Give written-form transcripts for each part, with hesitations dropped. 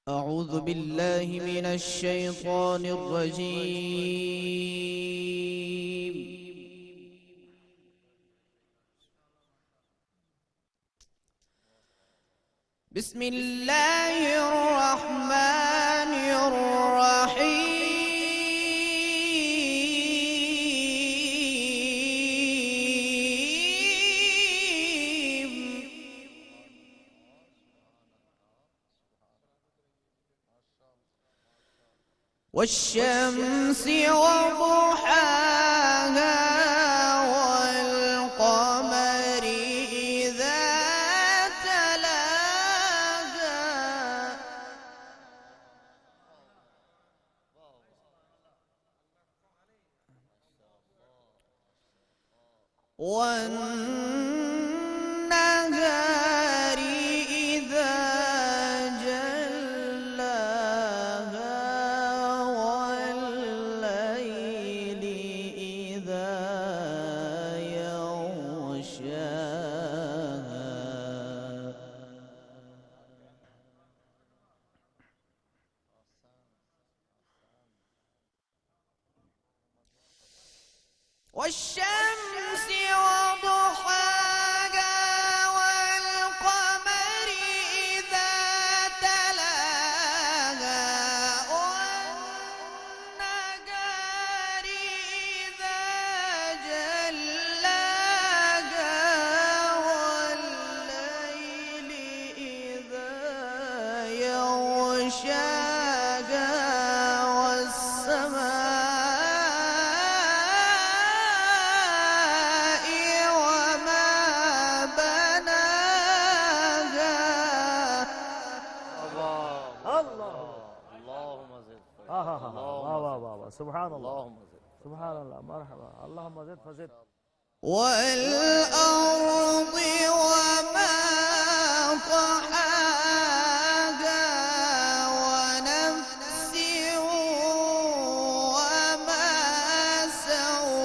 أعوذ بالله من الشيطان الرجيم. بسم الله الرحمن الرحيم. والشمس وضحاها والقمر إذا تلاها والنهار إذا جلاها والليل إذا يغشاها والشمس وضحاها والقمر إذا تلاها والنهار إذا جلاها والليل إذا يغشاها والسماء سبحان الله سبحان الله مرحبا اللهم زد فزد والأرض وما طحاها ونفس وما سواها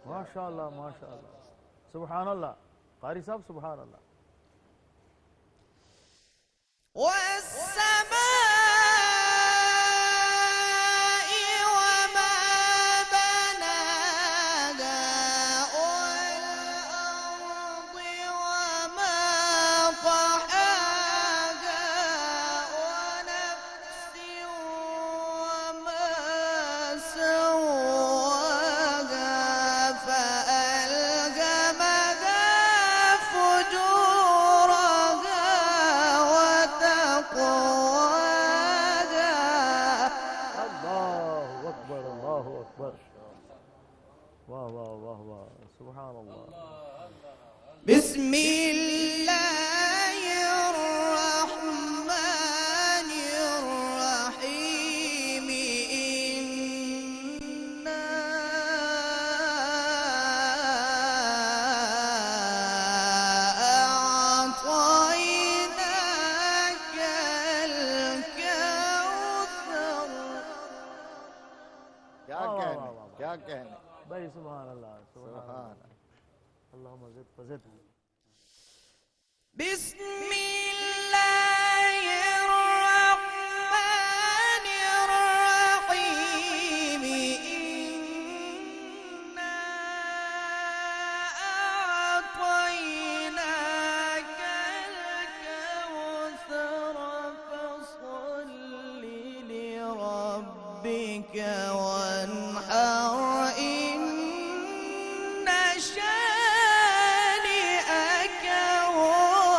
ما شاء الله ما شاء الله سبحان الله قاری صاحب سبحان الله والسماء وما بناها والأرض وما طحاها ونفس وما سواها فألهمها فجورها الله أكبر الله أكبر واه واه واه واه سبحان الله بسم الله الرحمن الرحيم إنا أعطيناك الكوثر کیا کہنے بھائی سبحان اللہ سبحان اللہ اللهم زد فزد بسم الله الرحمن الرحيم إنا أعطيناك الكوثر فصل لربك وانحر إن شانئك هو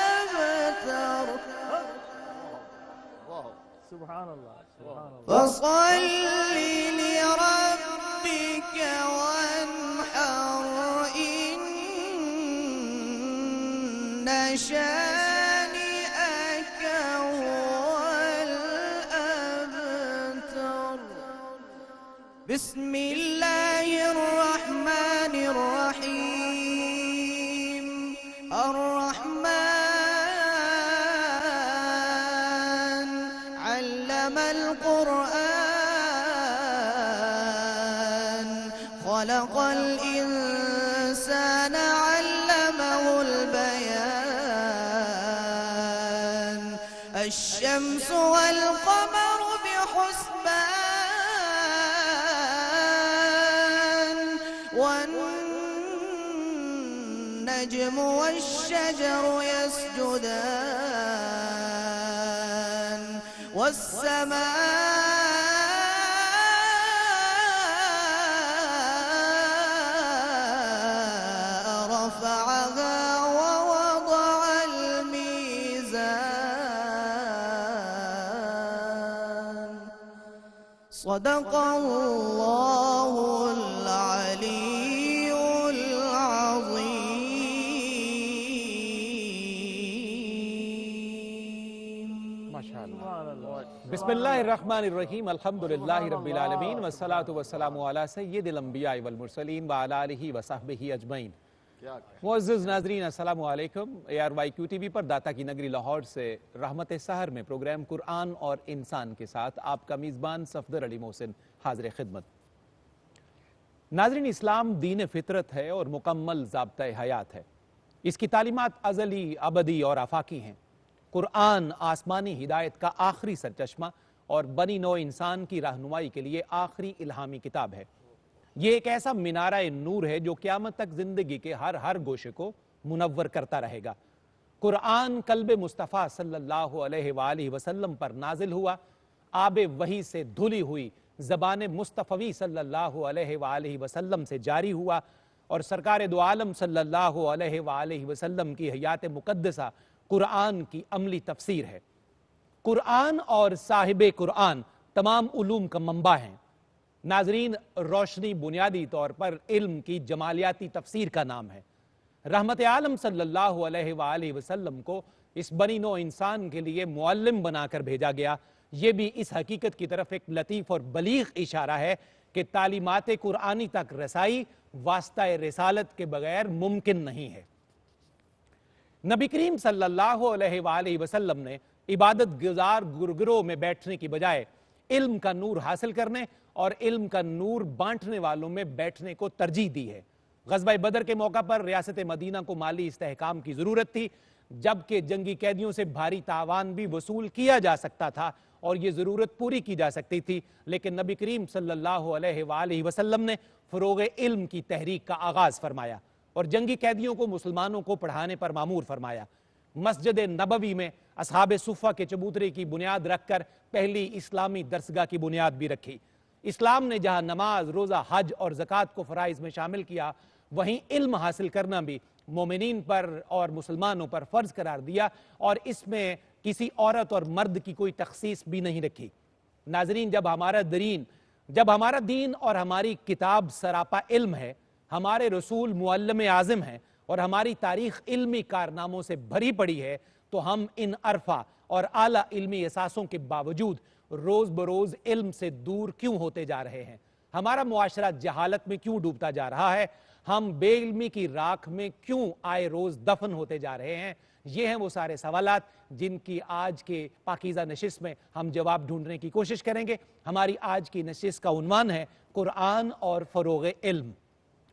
الأبتر سبحان الله سبحان الله فصل لربك وانحر إن شانئك هو الأبتر بسم الله الرحمن الرحيم الرحمن علم القرآن خلق الإنسان علمه الشمس والقمر بحسبان والنجم والشجر يسجدان والسماء رفعها ووضع الميزان صدق الله العلي العظيم. بسم اللہ الرحمن الرحیم الحمدللہ رب العالمین والصلاة والسلام علی سید الانبیاء والمرسلین وعلی آلہ وصحبہ اجمعین. معزز ناظرین السلام علیکم. ARYQ TV پر داتا کی نگری لاہور سے رحمت سحر میں پروگرام قرآن اور انسان کے ساتھ آپ کا میزبان صفدر علی محسن حاضر خدمت. ناظرین، اسلام دین فطرت ہے اور مکمل ضابطہ حیات ہے. اس کی تعلیمات ازلی، ابدی اور آفاقی ہیں. قرآن آسمانی ہدایت کا آخری سرچشمہ اور بنی نوع انسان کی رہنمائی کے لیے آخری الہامی کتاب ہے. یہ ایک ایسا منارہ نور ہے جو قیامت تک زندگی کے ہر گوشے کو منور کرتا رہے گا. قرآن قلب مصطفیٰ صلی اللہ علیہ وآلہ وسلم پر نازل ہوا، آب وحی سے دھلی ہوئی زبان مصطفی صلی اللہ علیہ وآلہ وسلم سے جاری ہوا، اور سرکار دو عالم صلی اللہ علیہ وآلہ وسلم کی حیات مقدسہ قرآن کی عملی تفسیر ہے. قرآن اور صاحب قرآن تمام علوم کا منبع ہیں. ناظرین، روشنی بنیادی طور پر علم کی جمالیاتی تفسیر کا نام ہے. رحمت عالم صلی اللہ علیہ وآلہ وسلم کو اس بنی نوع انسان کے لیے معلم بنا کر بھیجا گیا. یہ بھی اس حقیقت کی طرف ایک لطیف اور بلیغ اشارہ ہے کہ تعلیمات قرآنی تک رسائی واسطہ رسالت کے بغیر ممکن نہیں ہے. نبی کریم صلی اللہ علیہ وآلہ وسلم نے عبادت گزار گرگروں میں بیٹھنے کی بجائے علم کا نور حاصل کرنے اور علم کا نور بانٹنے والوں میں بیٹھنے کو ترجیح دی ہے. غزوہ بدر کے موقع پر ریاست مدینہ کو مالی استحکام کی ضرورت تھی، جبکہ جنگی قیدیوں سے بھاری تاوان بھی وصول کیا جا سکتا تھا اور یہ ضرورت پوری کی جا سکتی تھی، لیکن نبی کریم صلی اللہ علیہ وآلہ وسلم نے فروغ علم کی تحریک کا آغاز فرمایا اور جنگی قیدیوں کو مسلمانوں کو پڑھانے پر مامور فرمایا. مسجد نبوی میں اصحاب صفہ کے چبوترے کی بنیاد رکھ کر پہلی اسلامی درسگاہ کی بنیاد بھی رکھی. اسلام نے جہاں نماز، روزہ، حج اور زکوٰۃ کو فرائض میں شامل کیا، وہیں علم حاصل کرنا بھی مومنین پر اور مسلمانوں پر فرض قرار دیا، اور اس میں کسی عورت اور مرد کی کوئی تخصیص بھی نہیں رکھی. ناظرین، جب ہمارا دین اور ہماری کتاب سراپا علم ہے، ہمارے رسول معلم اعظم ہیں اور ہماری تاریخ علمی کارناموں سے بھری پڑی ہے، تو ہم ان عرفہ اور اعلیٰ علمی احساسوں کے باوجود روز بروز علم سے دور کیوں ہوتے جا رہے ہیں؟ ہمارا معاشرہ جہالت میں کیوں ڈوبتا جا رہا ہے؟ ہم بے علمی کی راکھ میں کیوں آئے روز دفن ہوتے جا رہے ہیں؟ یہ ہیں وہ سارے سوالات جن کی آج کے پاکیزہ نشست میں ہم جواب ڈھونڈنے کی کوشش کریں گے. ہماری آج کی نشست کا عنوان ہے قرآن اور فروغ علم.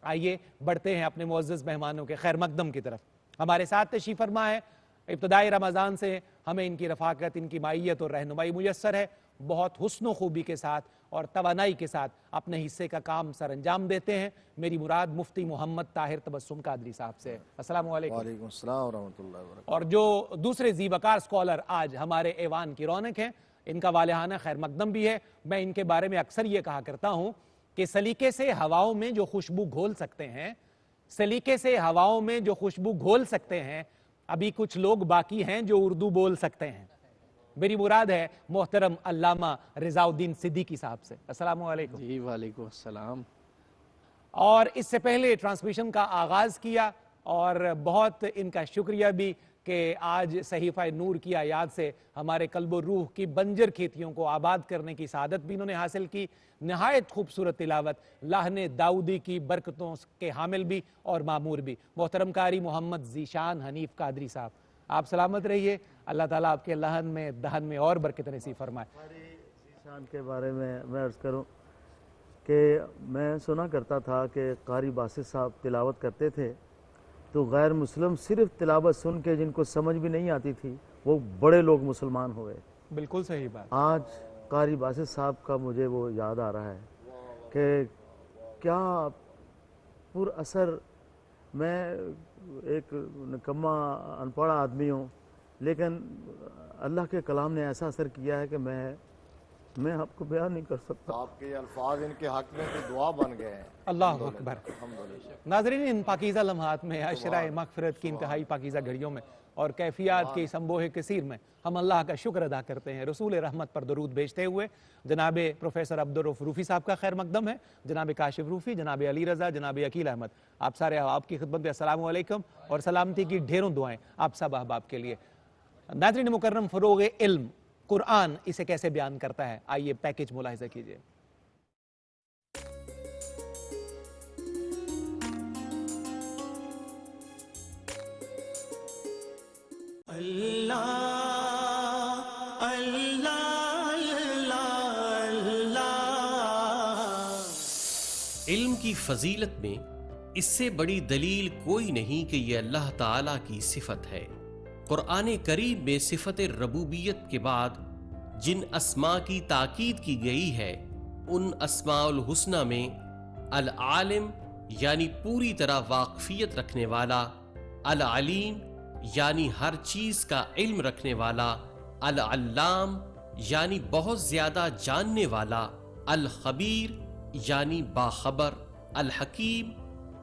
آئیے بڑھتے ہیں اپنے معزز مہمانوں کے خیر مقدم کی طرف. ہمارے ساتھ تشریف فرما ہے، ابتدائی رمضان سے ہمیں ان کی رفاقت، ان کی معیت اور رہنمائی میسر ہے. بہت حسن و خوبی کے ساتھ اور توانائی کے ساتھ اپنے حصے کا کام سر انجام دیتے ہیں. میری مراد مفتی محمد طاہر تبسم قادری صاحب سے. السلام علیکم. وعلیکم السلام ورحمۃ اللہ وبرکاتہ. اور جو دوسرے زیبکار سکولر آج ہمارے ایوان کی رونق ہیں، ان کا والہانہ خیر مقدم بھی ہے. میں ان کے بارے میں اکثر یہ کہا کرتا ہوں کہ سلیقے سے ہواؤں میں جو خوشبو گھول سکتے ہیں، ابھی کچھ لوگ باقی ہیں جو اردو بول سکتے ہیں. میری مراد ہے محترم علامہ رضا الدین صدیقی صاحب سے. السلام علیکم. جی وعلیکم السلام. اور اس سے پہلے ٹرانسمیشن کا آغاز کیا، اور بہت ان کا شکریہ بھی کہ آج صحیفہ نور کی آیات سے ہمارے قلب و روح کی بنجر کھیتیوں کو آباد کرنے کی سعادت بھی انہوں نے حاصل کی. نہایت خوبصورت تلاوت، لحن داؤدی کی برکتوں کے حامل بھی اور معمور بھی. محترم قاری محمد ذیشان حنیف قادری صاحب، آپ سلامت رہیے. اللہ تعالیٰ آپ کے لحن میں دہن میں اور برکت نصیب فرمائے. ذیشان کے بارے میں عرض کروں کہ میں سنا کرتا تھا کہ قاری باسط صاحب تلاوت کرتے تھے تو غیر مسلم صرف تلاوت سن کے، جن کو سمجھ بھی نہیں آتی تھی، وہ بڑے لوگ مسلمان ہوئے. بالکل صحیح بات. آج قاری باسط صاحب کا مجھے وہ یاد آ رہا ہے کہ کیا پر اثر، میں ایک نکما ان پڑھ آدمی ہوں لیکن اللہ کے کلام نے ایسا اثر کیا ہے کہ میں آپ کو بیان نہیں کر سکتا. آپ کے الفاظ ان کے حق میں تو دعا بن گئے ہیں. اللہ اکبر. ناظرین، ان پاکیزہ لمحات میں عشرۂ مغفرت کی انتہائی پاکیزہ گھڑیوں میں اور کیفیات کے اس انبوہ کثیر میں ہم اللہ کا شکر ادا کرتے ہیں. رسول رحمت پر درود بھیجتے ہوئے جناب پروفیسر عبدالرؤف روفی صاحب کا خیر مقدم ہے، جناب کاشف روفی، جناب علی رضا، جناب عقیل احمد، آپ سارے آپ کی خدمت میں السلام علیکم اور سلامتی کی ڈھیروں دعائیں آپ سب احباب کے لیے. ناظرین مکرم، فروغ علم، قرآن اسے کیسے بیان کرتا ہے، آئیے پیکج ملاحظہ کیجئے. اللہ اللہ اللہ. علم کی فضیلت میں اس سے بڑی دلیل کوئی نہیں کہ یہ اللہ تعالیٰ کی صفت ہے. قرآن کریم میں صفت ربوبیت کے بعد جن اسماء کی تاکید کی گئی ہے ان اسماء الحسنہ میں العالم یعنی پوری طرح واقفیت رکھنے والا، العلیم یعنی ہر چیز کا علم رکھنے والا، العلام یعنی بہت زیادہ جاننے والا، الخبیر یعنی باخبر، الحکیم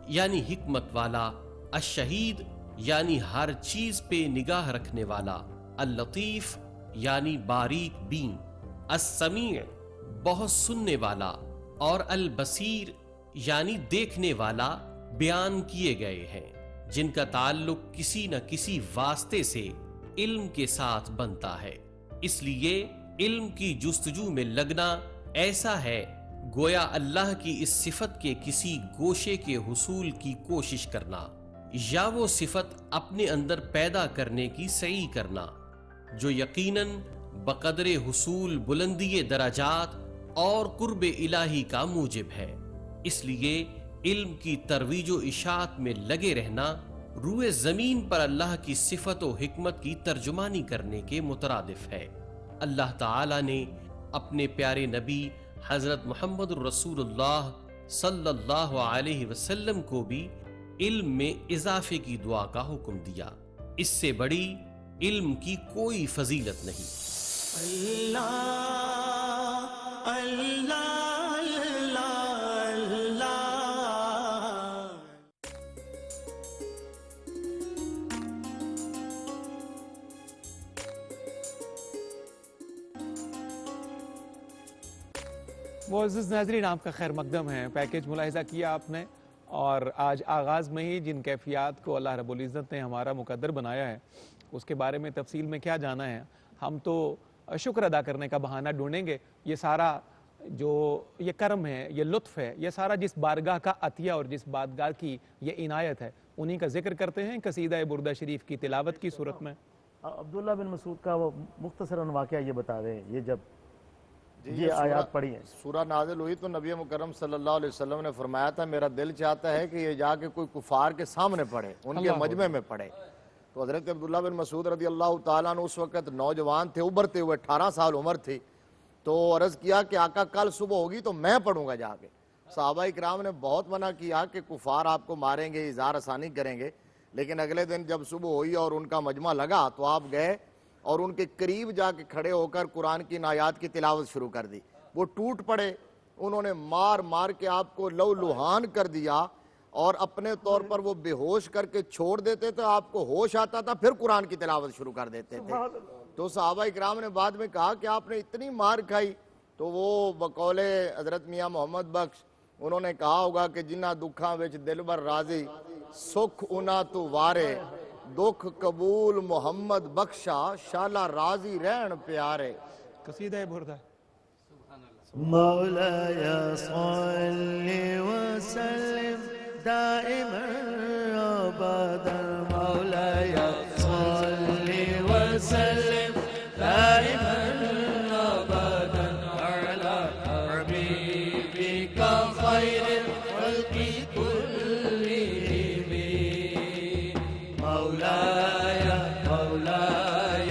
یعنی حکمت والا، الشہید یعنی ہر چیز پہ نگاہ رکھنے والا، اللطیف یعنی باریک بین، السمیع بہت سننے والا، اور البصیر یعنی دیکھنے والا بیان کیے گئے ہیں جن کا تعلق کسی نہ کسی واسطے سے علم کے ساتھ بنتا ہے. اس لیے علم کی جستجو میں لگنا ایسا ہے گویا اللہ کی اس صفت کے کسی گوشے کے حصول کی کوشش کرنا یا وہ صفت اپنے اندر پیدا کرنے کی سعی کرنا، جو یقیناً بقدر حصول بلندی درجات اور قرب الہی کا موجب ہے. اس لیے علم کی ترویج و اشاعت میں لگے رہنا روئے زمین پر اللہ کی صفت و حکمت کی ترجمانی کرنے کے مترادف ہے. اللہ تعالیٰ نے اپنے پیارے نبی حضرت محمد رسول اللہ صلی اللہ علیہ وسلم کو بھی علم میں اضافے کی دعا کا حکم دیا. اس سے بڑی علم کی کوئی فضیلت نہیں. اللہ اللہ اللہ. معزز ناظرین، آپ کا خیر مقدم ہے. پیکج ملاحظہ کیا آپ نے، اور آج آغاز میں ہی جن کیفیات کو اللہ رب العزت نے ہمارا مقدر بنایا ہے اس کے بارے میں تفصیل میں کیا جانا ہے. ہم تو شکر ادا کرنے کا بہانہ ڈھونڈیں گے. یہ سارا جو یہ کرم ہے، یہ لطف ہے، یہ سارا جس بارگاہ کا عطیہ اور جس بارگاہ کی یہ عنایت ہے، انہی کا ذکر کرتے ہیں قصیدہ بردہ شریف کی تلاوت کی صورت میں. عبداللہ بن مسعود کا وہ مختصراً واقعہ یہ بتا دیں. یہ جب یہ آیات پڑھی ہیں، سورہ نازل ہوئی تو نبی مکرم صلی اللہ علیہ وسلم نے فرمایا تھا میرا دل چاہتا ہے کہ یہ جا کے کوئی کفار کے سامنے پڑھے، ان کے مجمع میں پڑھے. تو حضرت عبداللہ بن مسعود رضی اللہ تعالیٰ عنہ اس وقت نوجوان تھے، ابھرتے ہوئے 18 سال عمر تھی. تو عرض کیا کہ آقا کل صبح ہوگی تو میں پڑھوں گا جا کے. صحابہ اکرام نے بہت منع کیا کہ کفار آپ کو ماریں گے، اظہار آسانی کریں گے. لیکن اگلے دن جب صبح ہوئی اور ان کا مجمع لگا تو آپ گئے اور ان کے قریب جا کے کھڑے ہو کر قرآن کی آیات کی تلاوت شروع کر دی. وہ ٹوٹ پڑے، انہوں نے مار مار کے آپ کو لو لوہان کر دیا اور اپنے طور پر وہ بے ہوش کر کے چھوڑ دیتے تھے. آپ کو ہوش آتا تھا پھر قرآن کی تلاوت شروع کر دیتے تھے. تو صحابہ اکرام نے بعد میں کہا کہ آپ نے اتنی مار کھائی. تو وہ بقول حضرت میاں محمد بخش انہوں نے کہا ہوگا کہ جنہ دکھاں وچ دل بر راضی سکھ انا تو وارے، دکھ قبول محمد بخشا شالا راضی رہن پیارے. قصیدہ بردہ. مولاي صل وسلم دائما ابدا، مولاي صل وسلم دائما ابدا على حبيبك خير الخلق كلهم. مولاي مولاي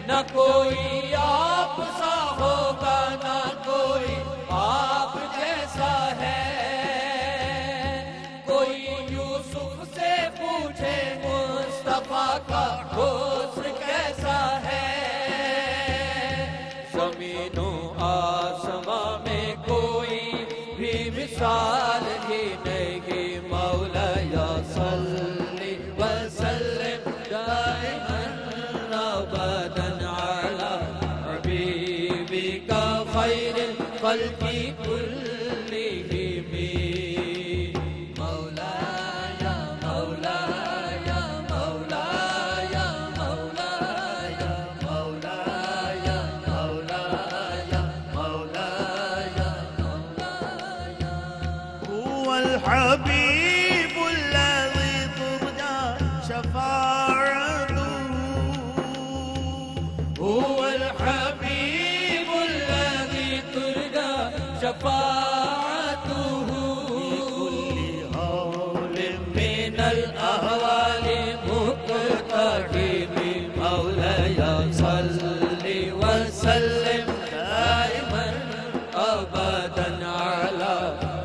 نہ کوئی آپ سا ہوگا نہ کوئی آپ جیسا ہے کوئی یوسف سے پوچھے مصطفیٰ کا حسن کیسا ہے زمین و آسمان میں کوئی بھی مثال ہی نہیں مولا یا صلی وسلم دائما ابدا علی حبیبک خیر الخلق کلہم مولا یا مولا یا مولا یا مولا یا مولا یا مولا یا مولا یا مولا هو الحبيب الذي ترجى شفاعته هو الحبيب الذي ترجى شفاعته بكل هول من الأهوال مقتحم مولاي صل وسلم دائما أبدا على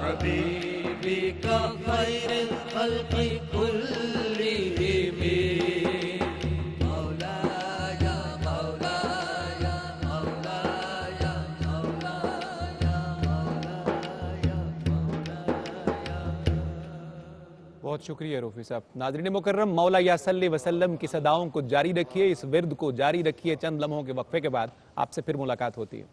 حبيبك خير الخلق كلهم مولاي مولاي مولاي بہت شکریہ روفی صاحب. ناظرین مکرم، مولا یا صلی وسلم کی صداؤں کو جاری رکھیے، اس ورد کو جاری رکھیے. چند لمحوں کے وقفے کے بعد آپ سے پھر ملاقات ہوتی ہے.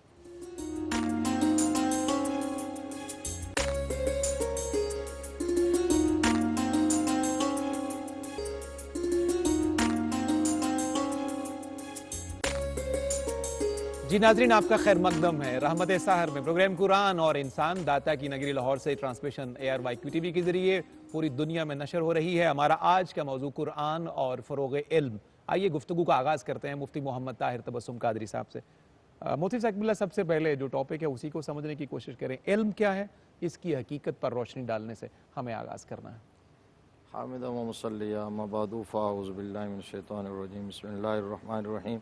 جی ناظرین، آپ کا خیر مقدم ہے. رحمت سحر میں پروگرام قرآن اور انسان داتا کی نگری لاہور سے ٹرانسمیشن ARY کے ذریعے پوری دنیا میں نشر ہو رہی ہے. ہمارا آج کا موضوع قرآن اور فروغ علم. آئیے گفتگو کا آغاز کرتے ہیں مفتی محمد طاہر تبسم قادری صاحب سے. مفتی ثاقب اللہ، سب سے پہلے جو ٹاپک ہے اسی کو سمجھنے کی کوشش کریں. علم کیا ہے، اس کی حقیقت پر روشنی ڈالنے سے ہمیں آغاز کرنا ہے. حامد و مصلی اما بعد فاعوذ باللہ من الشیطان الرجیم بسم اللہ الرحمن الرحیم.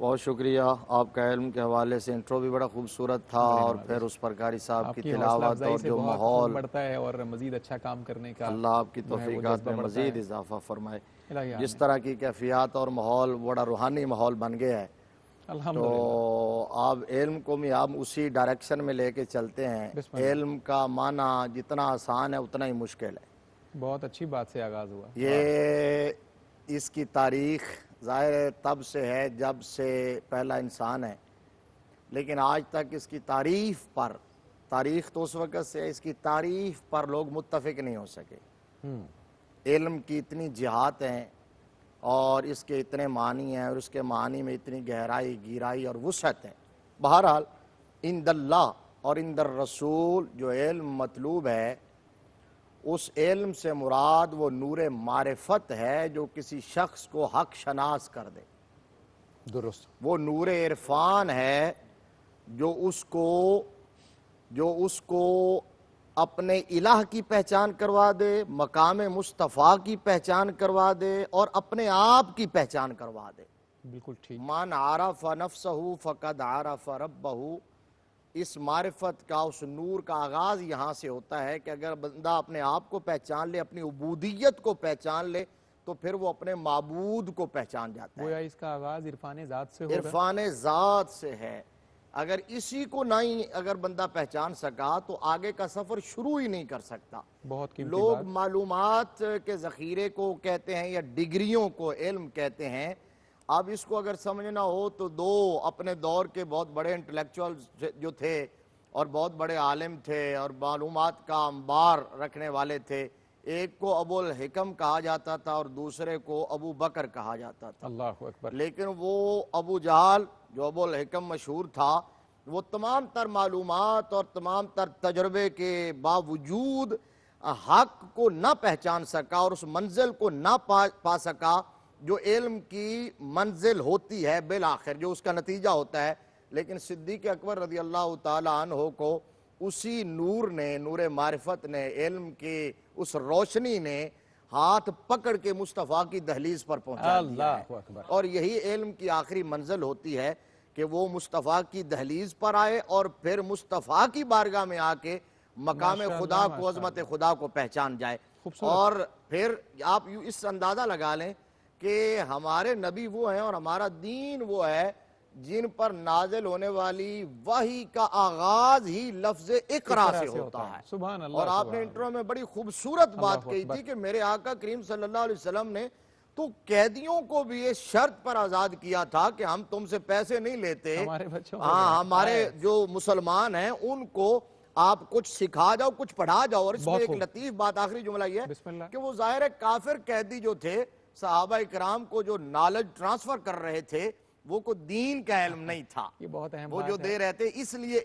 بہت شکریہ. آپ کا علم کے حوالے سے انٹرو بھی بڑا خوبصورت تھا اور پھر اس پر قاری صاحب کی تلاوت اور جو ماحول بڑھتا ہے اور مزید اچھا کام کرنے کا اللہ آپ کی توفیقات میں مزید اضافہ فرمائے. جس طرح کی کیفیات اور ماحول بڑا روحانی ماحول بن گیا ہے، تو آپ علم کو بھی آپ اسی ڈائریکشن میں لے کے چلتے ہیں. علم کا معنی جتنا آسان ہے اتنا ہی مشکل ہے. بہت اچھی بات سے آغاز ہوا. یہ اس کی تاریخ ظاہر تب سے ہے جب سے پہلا انسان ہے، لیکن آج تک اس کی تاریخ تو اس وقت سے اس کی تعریف پر لوگ متفق نہیں ہو سکے. علم کی اتنی جہات ہیں اور اس کے اتنے معنی ہیں اور اس کے معنی میں اتنی گہرائی اور وسعت ہے. بہرحال عند اللہ اور عند الرسول جو علم مطلوب ہے، اس علم سے مراد وہ نور معرفت ہے جو کسی شخص کو حق شناس کر دے. درست. وہ نور عرفان ہے جو اس کو اپنے الہ کی پہچان کروا دے، مقام مصطفیٰ کی پہچان کروا دے اور اپنے آپ کی پہچان کروا دے. بالکل ٹھیک. من عرف نفسہ فقد عرف ربہ. اس معرفت کا، اس نور کا آغاز یہاں سے ہوتا ہے کہ اگر بندہ اپنے آپ کو پہچان لے، اپنی عبودیت کو پہچان لے، تو پھر وہ اپنے معبود کو پہچان جاتا ہے. گویا اس کا آغاز عرفان ذات سے ہوگا. عرفان ذات سے ہے. اگر اسی کو نہیں اگر بندہ پہچان سکا تو آگے کا سفر شروع ہی نہیں کر سکتا. بہت قیمتی لوگ بات. معلومات کے ذخیرے کو کہتے ہیں یا ڈگریوں کو علم کہتے ہیں. اب اس کو اگر سمجھنا ہو تو دو اپنے دور کے بہت بڑے انٹلیکچوئل جو تھے اور بہت بڑے عالم تھے اور معلومات کا انبار رکھنے والے تھے، ایک کو ابو الحکم کہا جاتا تھا اور دوسرے کو ابو بکر کہا جاتا تھا. اللہ اکبر. لیکن وہ ابو جہل جو ابو الحکم مشہور تھا، وہ تمام تر معلومات اور تمام تر تجربے کے باوجود حق کو نہ پہچان سکا اور اس منزل کو نہ پا سکا جو علم کی منزل ہوتی ہے بالآخر، جو اس کا نتیجہ ہوتا ہے. لیکن صدیق اکبر رضی اللہ تعالیٰ عنہ کو اسی نور نے، نور معرفت نے، علم کی اس روشنی نے ہاتھ پکڑ کے مصطفیٰ کی دہلیز پر پہنچا دیا ہے۔ اللہ اکبر۔ اور یہی علم کی آخری منزل ہوتی ہے کہ وہ مصطفیٰ کی دہلیز پر آئے اور پھر مصطفیٰ کی بارگاہ میں آ کے مقام خدا کو، عظمت خدا کو پہچان جائے۔ اور پھر آپ یوں اس اندازہ لگا لیں کہ ہمارے نبی وہ ہیں اور ہمارا دین وہ ہے جن پر نازل ہونے والی وحی کا آغاز ہی لفظ اقرا سے ہوتا ہے۔ سبحان اللہ۔ اور آپ نے انٹرو میں بڑی خوبصورت بات کہی تھی کہ میرے آقا کریم صلی اللہ علیہ وسلم نے تو قیدیوں کو بھی یہ شرط پر آزاد کیا تھا کہ ہم تم سے پیسے نہیں لیتے، ہمارے بچوں ہاں ہمارے جو مسلمان ہیں ان کو آپ کچھ سکھا جاؤ، کچھ پڑھا جاؤ۔ اور اس میں ایک لطیف بات، آخری جملہ یہ ہے کہ وہ ظاہر ہے کافر قیدی جو تھے، صحابہ کرام کو جو نالج ٹرانسفر کر رہے تھے وہ کو دین کا علم نہیں تھا، یہ بہت اہم وہ بات جو ہے۔ دے رہے تھے، اس لیے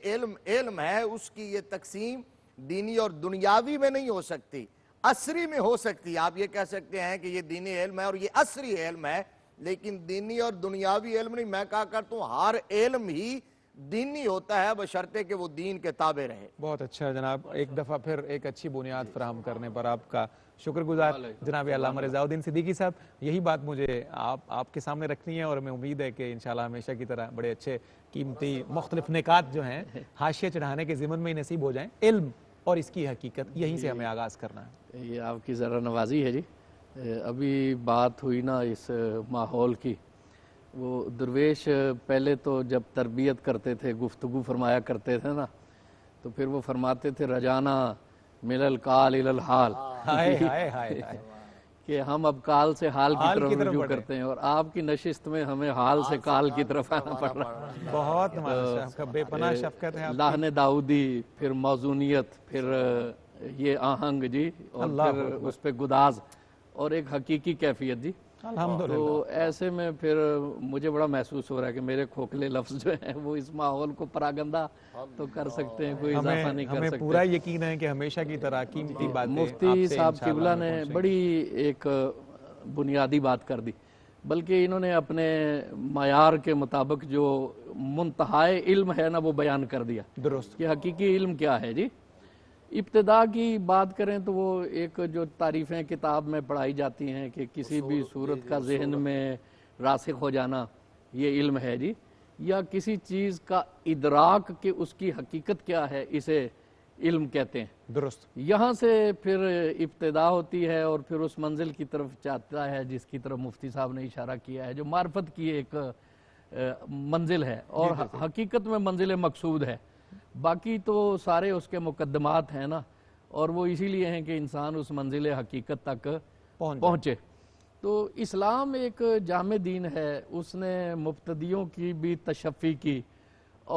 علم ہے، اس کی یہ تقسیم دینی اور دنیاوی میں نہیں ہو سکتی، عصری میں ہو سکتی ہے۔ آپ یہ کہہ سکتے ہیں کہ یہ دینی علم ہے اور یہ عصری علم ہے، لیکن دینی اور دنیاوی علم نہیں۔ میں کہا کرتا ہوں ہر علم ہی دینی ہوتا ہے بشرطے کہ وہ دین کے تابع رہے۔ بہت اچھا جناب، ایک دفعہ پھر ایک اچھی بنیاد فراہم کرنے پر آپ کا شکر گزار جناب علامہ رضا الدین صدیقی صاحب۔ یہی بات مجھے آپ کے سامنے رکھنی ہے اور میں امید ہے کہ انشاءاللہ ہمیشہ کی طرح بڑے اچھے قیمتی مختلف نکات جو ہیں حاشیے چڑھانے کے ضمن میں ہی نصیب ہو جائیں۔ علم اور اس کی حقیقت، یہیں سے ہمیں آغاز کرنا ہے۔ یہ آپ کی ذرا نوازی ہے جی۔ ابھی بات ہوئی نا اس ماحول کی، وہ درویش پہلے تو جب تربیت کرتے تھے، گفتگو فرمایا کرتے تھے نا، تو پھر وہ فرماتے تھے رجانا من القال الی الحال، کہ ہم اب کال سے حال کی طرف رجوع کرتے ہیں، اور آپ کی نشست میں ہمیں حال سے کال کی طرف آنا پڑ رہا ہے۔ بہت آپ کا بے پناہ شفقت ہے۔ لحن داؤدی، پھر موزونیت، پھر یہ آہنگ جی، اور پھر اس پہ گداز، اور ایک حقیقی کیفیت جی۔ تو ایسے میں پھر مجھے بڑا محسوس ہو رہا ہے کہ میرے کھوکھلے لفظ جو ہیں وہ اس ماحول کو پراگندہ تو کر سکتے ہیں، کوئی اضافہ نہیں کر ہمیں سکتے۔ پورا یقین ہے کہ ہمیشہ کی طرح قیمتی باتیں مفتی صاحب قبلہ نے بڑی ایک بنیادی بات کر دی، بلکہ انہوں نے اپنے معیار کے مطابق جو منتہائے علم ہے نا وہ بیان کر دیا۔ درست۔ کہ حقیقی علم کیا ہے جی۔ ابتدا کی بات کریں تو وہ ایک جو تعریفیں کتاب میں پڑھائی جاتی ہیں کہ کسی بھی صورت کا ذہن میں راسخ ہو جانا یہ علم ہے جی، یا کسی چیز کا ادراک کہ اس کی حقیقت کیا ہے اسے علم کہتے ہیں۔ درست۔ یہاں سے پھر ابتدا ہوتی ہے اور پھر اس منزل کی طرف جاتا ہے جس کی طرف مفتی صاحب نے اشارہ کیا ہے، جو معرفت کی ایک منزل ہے اور حقیقت میں منزل مقصود ہے۔ باقی تو سارے اس کے مقدمات ہیں نا، اور وہ اسی لیے ہیں کہ انسان اس منزل حقیقت تک پہنچے۔ تو اسلام ایک جامع دین ہے، اس نے مبتدیوں کی بھی تشفی کی،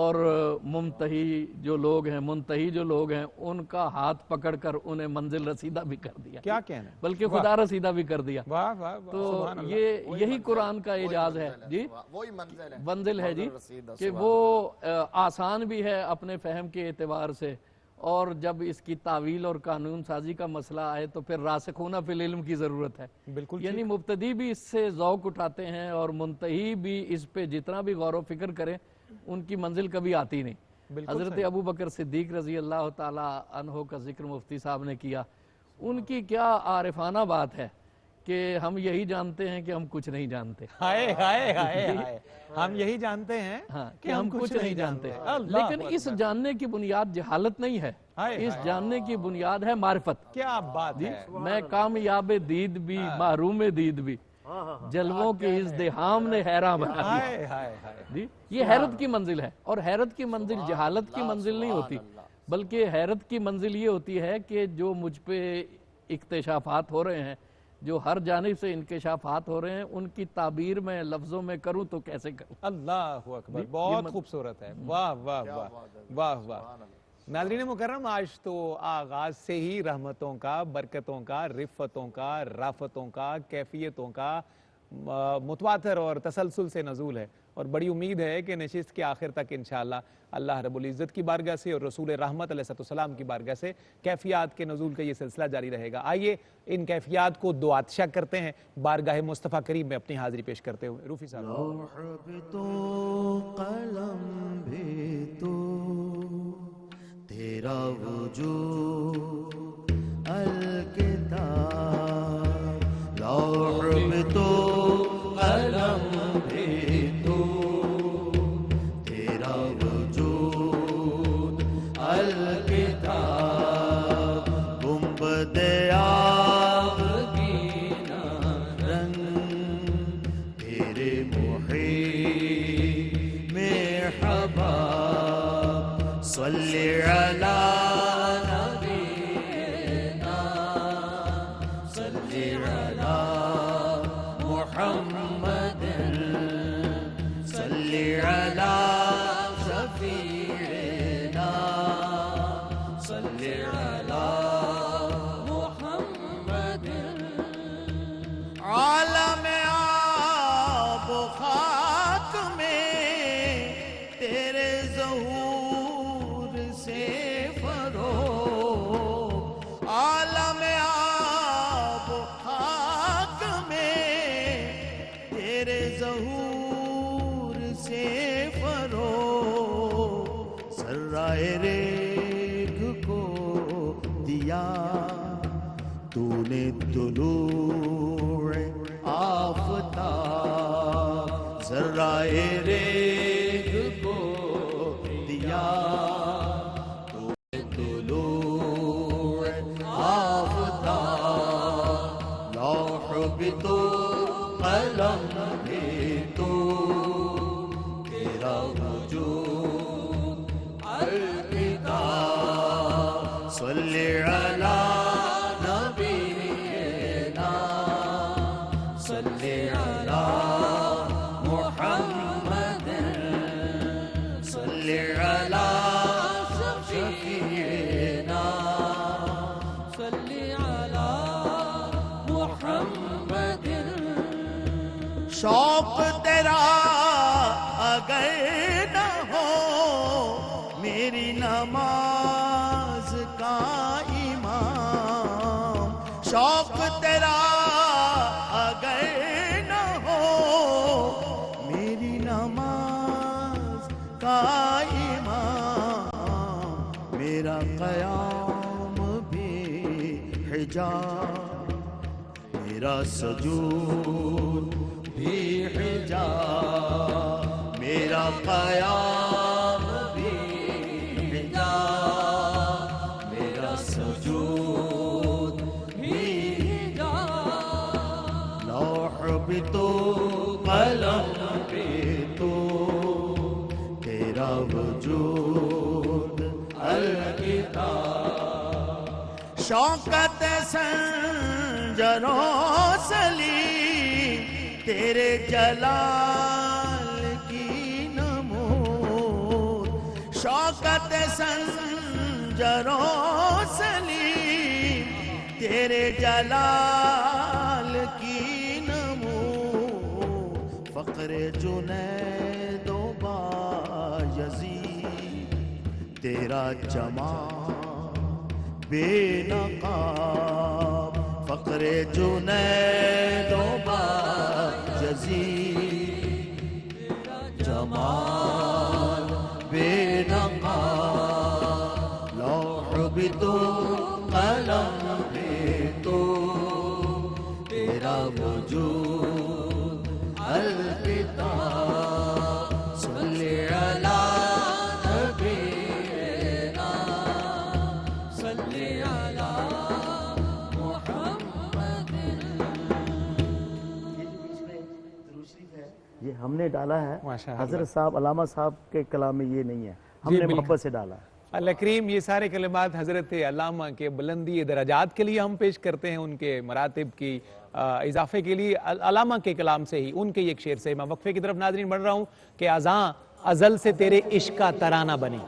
اور منتہی جو لوگ ہیں ان کا ہاتھ پکڑ کر انہیں منزل رسیدہ بھی کر دیا۔ کیا کہنا ہے، بلکہ خدا رسیدہ بھی کر دیا۔ واہ واہ، تو یہی قرآن کا اعجاز ہے جی، وہی منزل ہے جی، کہ وہ آسان بھی ہے اپنے فہم کے اعتبار سے، اور جب اس کی تعویل اور قانون سازی کا مسئلہ آئے تو پھر راسخون فی العلم کی ضرورت ہے۔ بالکل، یعنی مبتدی بھی اس سے ذوق اٹھاتے ہیں اور منتہی بھی اس پہ جتنا بھی غور و فکر کریں ان کی منزل کبھی آتی نہیں۔ حضرت ابو بکر صدیق رضی اللہ تعالی عنہ کا ذکر مفتی صاحب نے کیا، ان کی کیا عارفانہ بات ہے کہ ہم یہی جانتے ہیں کہ ہم کچھ نہیں جانتے۔ ہائے ہائے ہائے ہائے، ہم یہی جانتے ہیں کہ ہم کچھ نہیں جانتے، لیکن اس جاننے کی بنیاد جہالت نہیں ہے، اس جاننے کی بنیاد ہے معرفت۔ کیا بات ہے۔ میں کامیاب دید بھی محروم دید بھی، جلووں کے ازدحام نے حیران بنا دیا۔ یہ حیرت کی منزل ہے، اور حیرت کی منزل جہالت کی منزل نہیں ہوتی، بلکہ حیرت کی منزل یہ ہوتی ہے کہ جو مجھ پہ اکتشافات ہو رہے ہیں، جو ہر جانب سے انکشافات ہو رہے ہیں، ان کی تعبیر میں لفظوں میں کروں تو کیسے کروں۔ اللہ اکبر، بہت خوبصورت ہے، واہ واہ واہ واہ واہ۔ ناظرین مکرم، آج تو آغاز سے ہی رحمتوں کا، برکتوں کا، رفتوں کا، رافتوں کا، کیفیتوں کا متواتر اور تسلسل سے نزول ہے، اور بڑی امید ہے کہ نشست کے آخر تک انشاءاللہ اللہ رب العزت کی بارگاہ سے اور رسول رحمت علیہ السلام کی بارگاہ سے کیفیات کے نزول کا یہ سلسلہ جاری رہے گا۔ آئیے ان کیفیات کو دو آتشہ کرتے ہیں بارگاہ مصطفیٰ کریم میں اپنی حاضری پیش کرتے ہوئے۔ روفی صاحب۔ لوح بھی تو قلم بھی تو، تیرا وجود الکتاب صلی علی شفیعنا صلی علی محمد عالم آب و خاک میں تیرے ظہور سے فروغ عالم آب و خاک میں تیرے ظہور سے فروغ ذرائے ریگ کو دیا تو نے طلوع آفتاب ذرائے ریگ کو دیا تو نے طلوع آفتاب لوح بھی تو قلم بھی تو تیرا وجود الکتاب صلی علی نبینا صلی علی محمد صلی علی شفیعنا صلی علی محمد شوق تیرا اگر نہ ہو میری نماز کا امام شوق تیرا اگر نہ ہو میری نماز کا امام میرا قیام بھی حجاب میرا سجود بھی حجاب میرا قیام بھی حجاب میرا سجود بھی حجاب لوح بھی تو قلم بھی تو تیرا وجود الکتاب شوکت سنجروں سلی تیرے جلال کی نمود شوکت سنجروں سلی تیرے جلال کی نمود فقر جنید و بایزید تیرا جمال بے نقاب فقر جنید و بایزید جمال بے نقاب لوح بھی تو قلم بھی تو تیرا وجود الکتاب صلی علی نبینا صلی علی محمد یہ ہم نے ڈالا ہے ماشاء اللہ۔ حضرت صاحب علامہ صاحب کے کلام میں یہ نہیں ہے ہم نے محبت سے ڈالا ہے اللہ کریم یہ سارے کلمات حضرت علامہ کے بلندی درجات کے لیے ہم پیش کرتے ہیں ان کے مراتب کی اضافے کے لیے علامہ کے کلام سے ہی ان کے ایک شعر سے میں وقفے کی طرف ناظرین بڑھ رہا ہوں کہ اذاں ازل سے تیرے عشق کا ترانہ بنی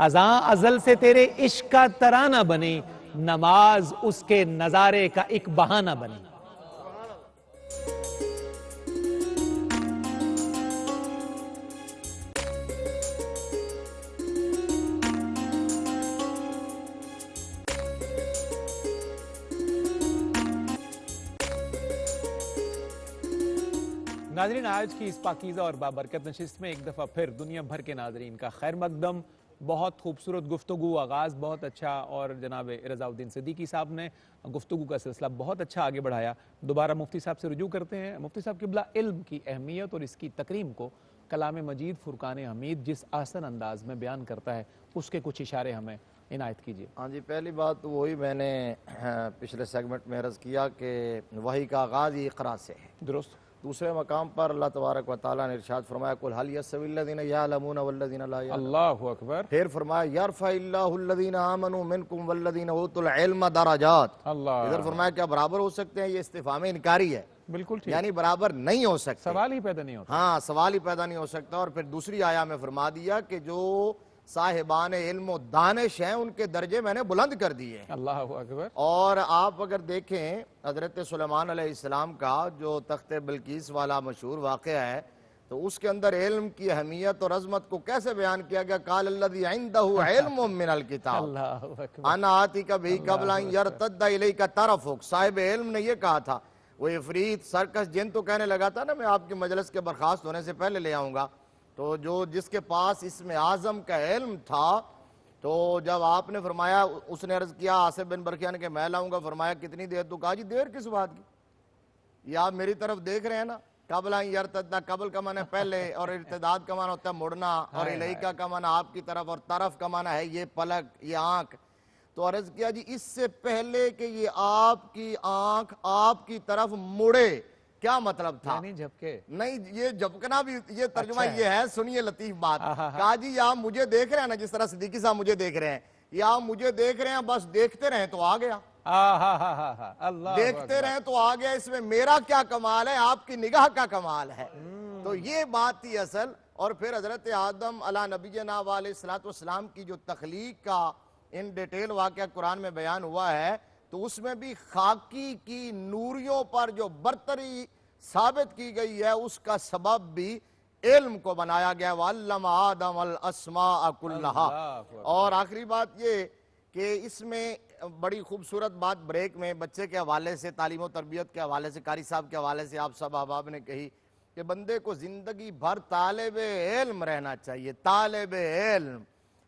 اذاں ازل سے تیرے عشق کا ترانہ بنی نماز اس کے نظارے کا ایک بہانہ بنی ناظرین آج کی اس پاکیزہ اور بابرکت نشست میں ایک دفعہ پھر دنیا بھر کے ناظرین کا خیر مقدم بہت خوبصورت گفتگو آغاز بہت اچھا اور جناب رضا الدین صدیقی صاحب نے گفتگو کا سلسلہ بہت اچھا آگے بڑھایا دوبارہ مفتی صاحب سے رجوع کرتے ہیں مفتی صاحب قبلہ علم کی اہمیت اور اس کی تکریم کو کلام مجید فرقان حمید جس آسن انداز میں بیان کرتا ہے اس کے کچھ اشارے ہمیں عنایت کیجیے ہاں جی پہلی بات تو وہی میں نے پچھلے سیگمنٹ میں عرض کیا کہ وحی کا آغاز ہی اقرا سے ہے درست دوسرے مقام پر اللہ تبارک و تعالیٰ نے ارشاد فرمایا قل هل يستوي الذين يعلمون والذين لا يعلمون. اللہ اکبر. پھر فرمایا یرفع اللہ الذین آمنوا منکم والذین اوتوا العلم درجات. اللہ. ادھر فرمایا کیا برابر ہو سکتے ہیں؟ یہ استفہام انکاری ہے، بالکل ٹھیک. یعنی برابر نہیں ہو سکتے، سوال ہی پیدا نہیں ہوتا. ہاں سوال ہی پیدا نہیں ہو سکتا. اور پھر دوسری آیا میں فرما دیا کہ جو صاحبان علم و دانش ہیں ان کے درجے میں نے بلند کر دیے. اللہ اکبر. اور آپ اگر دیکھیں حضرت سلیمان علیہ السلام کا جو تخت بلقیس والا مشہور واقعہ ہے تو اس کے اندر علم کی اہمیت اور عظمت کو کیسے بیان کیا گیا؟ قال الذی عنده علم من الکتاب اللہ اکبر. انا آتیک بہ قبل ان یرتد الیک طرفک. صاحب علم نے یہ کہا تھا. وہ عفریت سرکس جن تو کہنے لگا تھا نا میں آپ کی مجلس کے برخاست ہونے سے پہلے لے آؤں گا. تو جس کے پاس اسم اعظم کا علم تھا تو جب آپ نے فرمایا اس نے عرض کیا آصف بن برقیہ نے کہ میں لاؤں گا. فرمایا کتنی دیر؟ تو کہا جی دیر کس بات کی، یہ آپ میری طرف دیکھ رہے ہیں نا. قبل ان یرتد، قبل کا معنی پہلے اور ارتداد کا معنی ہوتا ہے مڑنا، اور الیکا کا معنی آپ کی طرف، اور طرف کا معنی ہے یہ پلک، یہ آنکھ. تو عرض کیا جی اس سے پہلے کہ یہ آپ کی آنکھ آپ کی طرف مڑے کیا مطلب تھا؟ یعنی جھپکے نہیں، یہ جھپکنا بھی یہ ترجمہ یہ ہے. سنیے لطیف بات. کہا جی آپ مجھے دیکھ رہے ہیں نا، جس طرح صدیقی صاحب مجھے دیکھ رہے ہیں، یا آپ مجھے دیکھ رہے ہیں بس دیکھتے رہیں تو آ گیا، اللہ دیکھتے رہیں تو آ گیا. اس میں میرا کیا کمال ہے، آپ کی نگاہ کا کمال ہے. تو یہ بات تھی اصل. اور پھر حضرت آدم علیہ نبینا علیہ السلام کی جو تخلیق کا ان ڈیٹیل واقعہ قرآن میں بیان ہوا ہے تو اس میں بھی خاکی کی نوریوں پر جو برتری ثابت کی گئی ہے اس کا سبب بھی علم کو بنایا گیا. وَعَلَّمَ آدَمَ الْأَسْمَاءَ كُلَّهَا. اور آخری بات یہ کہ اس میں بڑی خوبصورت بات بریک میں بچے کے حوالے سے، تعلیم و تربیت کے حوالے سے، قاری صاحب کے حوالے سے آپ سب احباب نے کہی کہ بندے کو زندگی بھر طالب علم رہنا چاہیے. طالب علم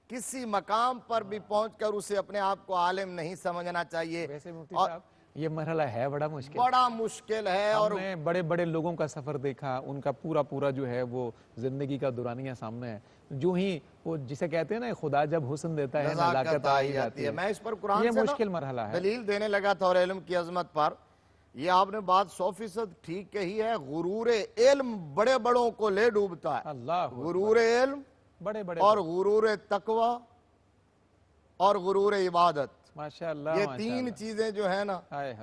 کسی مقام پر بھی پہنچ کر اسے اپنے آپ کو عالم نہیں سمجھنا چاہیے. ویسے مفتی صاحب یہ مرحلہ ہے بڑا مشکل ہے. اور ہم نے بڑے بڑے لوگوں کا سفر دیکھا، ان کا پورا جو ہے وہ زندگی کا دورانیہ سامنے ہے. جو ہی وہ جسے کہتے ہیں نا خدا جب حسن دیتا ہے نزاکت آ ہی جاتی ہے. میں اس پر قرآن یہ سے مشکل مرحلہ ہے. دلیل دینے لگا تھا اور علم کی عظمت پر. یہ آپ نے بات 100% ٹھیک کہی ہے. غرور علم بڑے بڑوں کو لے ڈوبتا ہے. اللہ غرور علم بڑے اور غرور تقوی اور غرور عبادت، ماشاءاللہ یہ تین چیزیں جو ہیں نا ہائے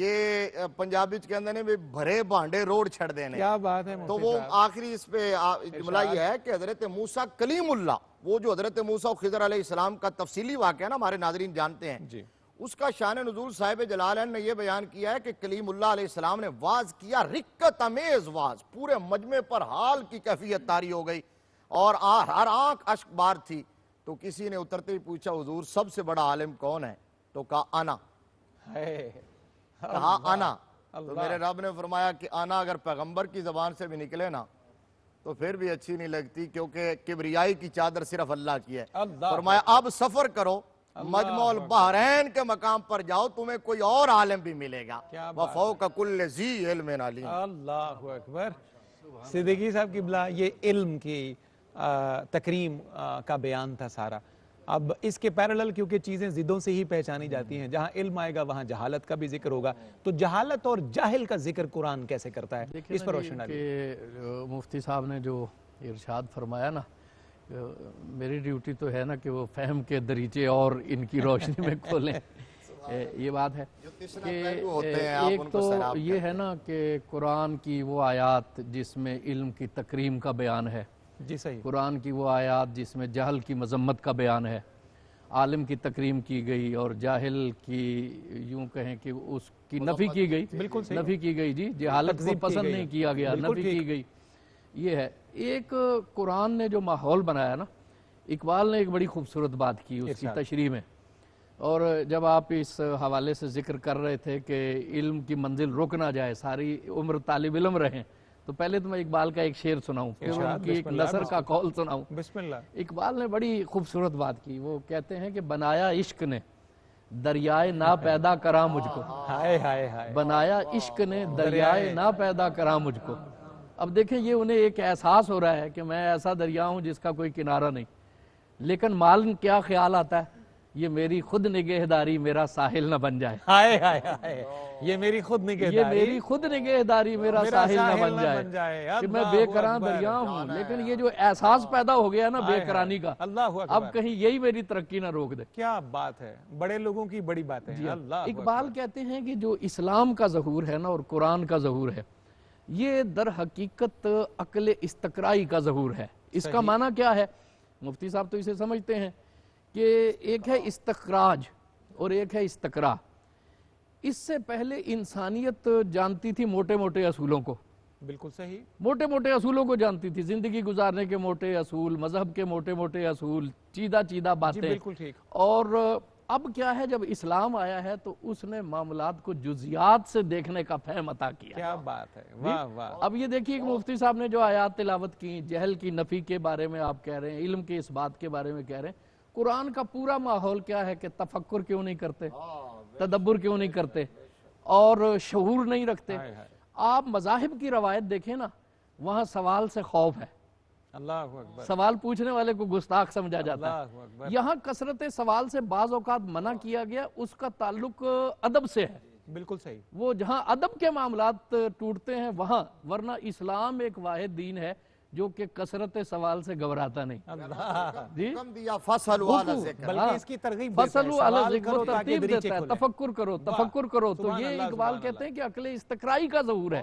یہ پنجابی کے اندر نے بھی بھرے بانڈے روڈ چھڑ دینے. کیا بات ہے تو وہ آخری اس پہ جملہ یہ ہے کہ حضرت موسیٰ کلیم اللہ، وہ جو حضرت موسیٰ و خضر علیہ السلام کا تفصیلی واقعہ نا ہمارے ناظرین جانتے ہیں جی. اس کا شان نزول صاحب جلالین نے یہ بیان کیا ہے کہ کلیم اللہ علیہ السلام نے واز کیا، رکت امیز واز، پورے مجمع پر حال کی کیفیت طاری ہو گئی اور ہر آنکھ اشک بار تھی. تو کسی نے اترتے ہی پوچھا حضور سب سے بڑا عالم کون ہے؟ تو کہا انا. کہا انا. تو میرے رب نے فرمایا کہ انا اگر پیغمبر کی زبان سے بھی نکلے نا تو پھر بھی اچھی نہیں لگتی، کیونکہ کبریائی کی چادر صرف اللہ کی ہے. فرمایا اب سفر کرو، مجمع البحرین کے مقام پر جاؤ، تمہیں کوئی اور عالم بھی ملے گا. وَفَوْقَ كُلِّ ذِي عِلْمٍ عَلِيمٍ. اللہ اکبر. صدیقی صاحب قبلہ یہ علم کی تکریم کا بیان تھا سارا. اب اس کے پیرالل کیونکہ چیزیں ضدوں سے ہی پہچانی جاتی ہیں، جہاں علم آئے گا وہاں جہالت کا بھی ذکر ہوگا. تو جہالت اور جاہل کا ذکر قرآن کیسے کرتا ہے؟ اس پر روشن ڈالیے. کہ مفتی صاحب نے جو ارشاد فرمایا نا، میری ڈیوٹی تو ہے نا کہ وہ فہم کے دریچے اور ان کی روشنی میں کھولیں. یہ بات ہے کہ ایک تو یہ ہے نا کہ قرآن کی وہ آیات جس میں علم کی تکریم کا بیان ہے، جی صحیح. قرآن کی وہ آیات جس میں جہل کی مذمت کا بیان ہے، عالم کی تکریم کی گئی اور جاہل کی یوں کہیں کہ اس کی نفی کی گئی. بالکل نفی کی گئی. جی جہالت کو پسند نہیں کیا گیا، نفی کی گئی. یہ ہے ایک قرآن نے جو ماحول بنایا نا. اقبال نے ایک بڑی خوبصورت بات کی اس کی تشریح میں، اور جب آپ اس حوالے سے ذکر کر رہے تھے کہ علم کی منزل رک نہ جائے، ساری عمر طالب علم رہیں، تو پہلے تو میں اقبال کا ایک شعر سناؤں، پھر ان کی ایک نثر کا قول سناؤں. بسم اللہ. اقبال نے بڑی خوبصورت بات کی. وہ کہتے ہیں کہ بنایا عشق نے دریائے نہ پیدا کرا مجھ کو. بنایا عشق نے دریائے نہ پیدا کرا مجھ کو. اب دیکھیں یہ انہیں ایک احساس ہو رہا ہے کہ میں ایسا دریا ہوں جس کا کوئی کنارہ نہیں، لیکن معلوم کیا خیال آتا ہے یہ میری خود نگہداری میرا ساحل نہ بن جائے. ہائے ہائے ہائے، یہ میری خود یہ نگہداری میری خود نگہداری میرا ساحل نہ بن جائے کہ میں بے قرار دریا ہوں. لیکن یہ جو احساس پیدا ہو گیا نا بے قراری کا، اللہ اب اکبر، کہیں یہی میری ترقی نہ روک دے. کیا بات ہے، بڑے لوگوں کی بڑی باتیں ہیں. اللہ اقبال کہتے ہیں کہ جو اسلام کا ظہور ہے نا اور قرآن کا ظہور ہے، یہ در حقیقت عقل استقرائی کا ظہور ہے. اس کا معنی کیا ہے؟ مفتی صاحب تو اسے سمجھتے ہیں کہ ایک ہے استخراج اور ایک ہے استقرا. اس سے پہلے انسانیت جانتی تھی موٹے موٹے اصولوں کو، بالکل صحیح، موٹے موٹے اصولوں کو جانتی تھی، زندگی گزارنے کے موٹے اصول، مذہب کے موٹے موٹے اصول، چیدہ چیدہ جی باتیں. بالکل ٹھیک. اور اب کیا ہے، جب اسلام آیا ہے تو اس نے معاملات کو جزیات سے دیکھنے کا فہم عطا کیا. کیا بات ہے، واہ واہ. اب یہ دیکھیے کہ مفتی صاحب نے جو آیات تلاوت کی، جہل کی نفی کے بارے میں آپ کہہ رہے ہیں، علم کے اس بات کے بارے میں کہہ رہے ہیں. قرآن کا پورا ماحول کیا ہے کہ تفکر کیوں نہیں کرتے، تدبر کیوں نہیں کرتے اور شعور نہیں رکھتے. آپ مذاہب کی روایت دیکھیں نا، وہاں سوال سے خوف ہے، اللہ اکبر، سوال پوچھنے والے کو گستاخ سمجھا جاتا ہے. اللہ اکبر. یہاں کثرت سوال سے بعض اوقات منع کیا گیا، اس کا تعلق ادب سے ہے. بالکل صحیح. وہ جہاں ادب کے معاملات ٹوٹتے ہیں وہاں، ورنہ اسلام ایک واحد دین ہے جو کہ کثرت سوال سے گھبراتا نہیں. اللہ، جی حکم دیا فصلوا علی ذکر. بلکہ اس کی ترغیب دیتا ہے، فصلوا علی سوال ذکر، کرو وہ تاکہ ترتیب دریچے دیتا ہے، کھلیں. تفکر کرو، تفکر کرو. تو سبحان یہ اللہ، اقبال سبحان کہتے ہیں کہ عقل استقرائی کا ظہور ہے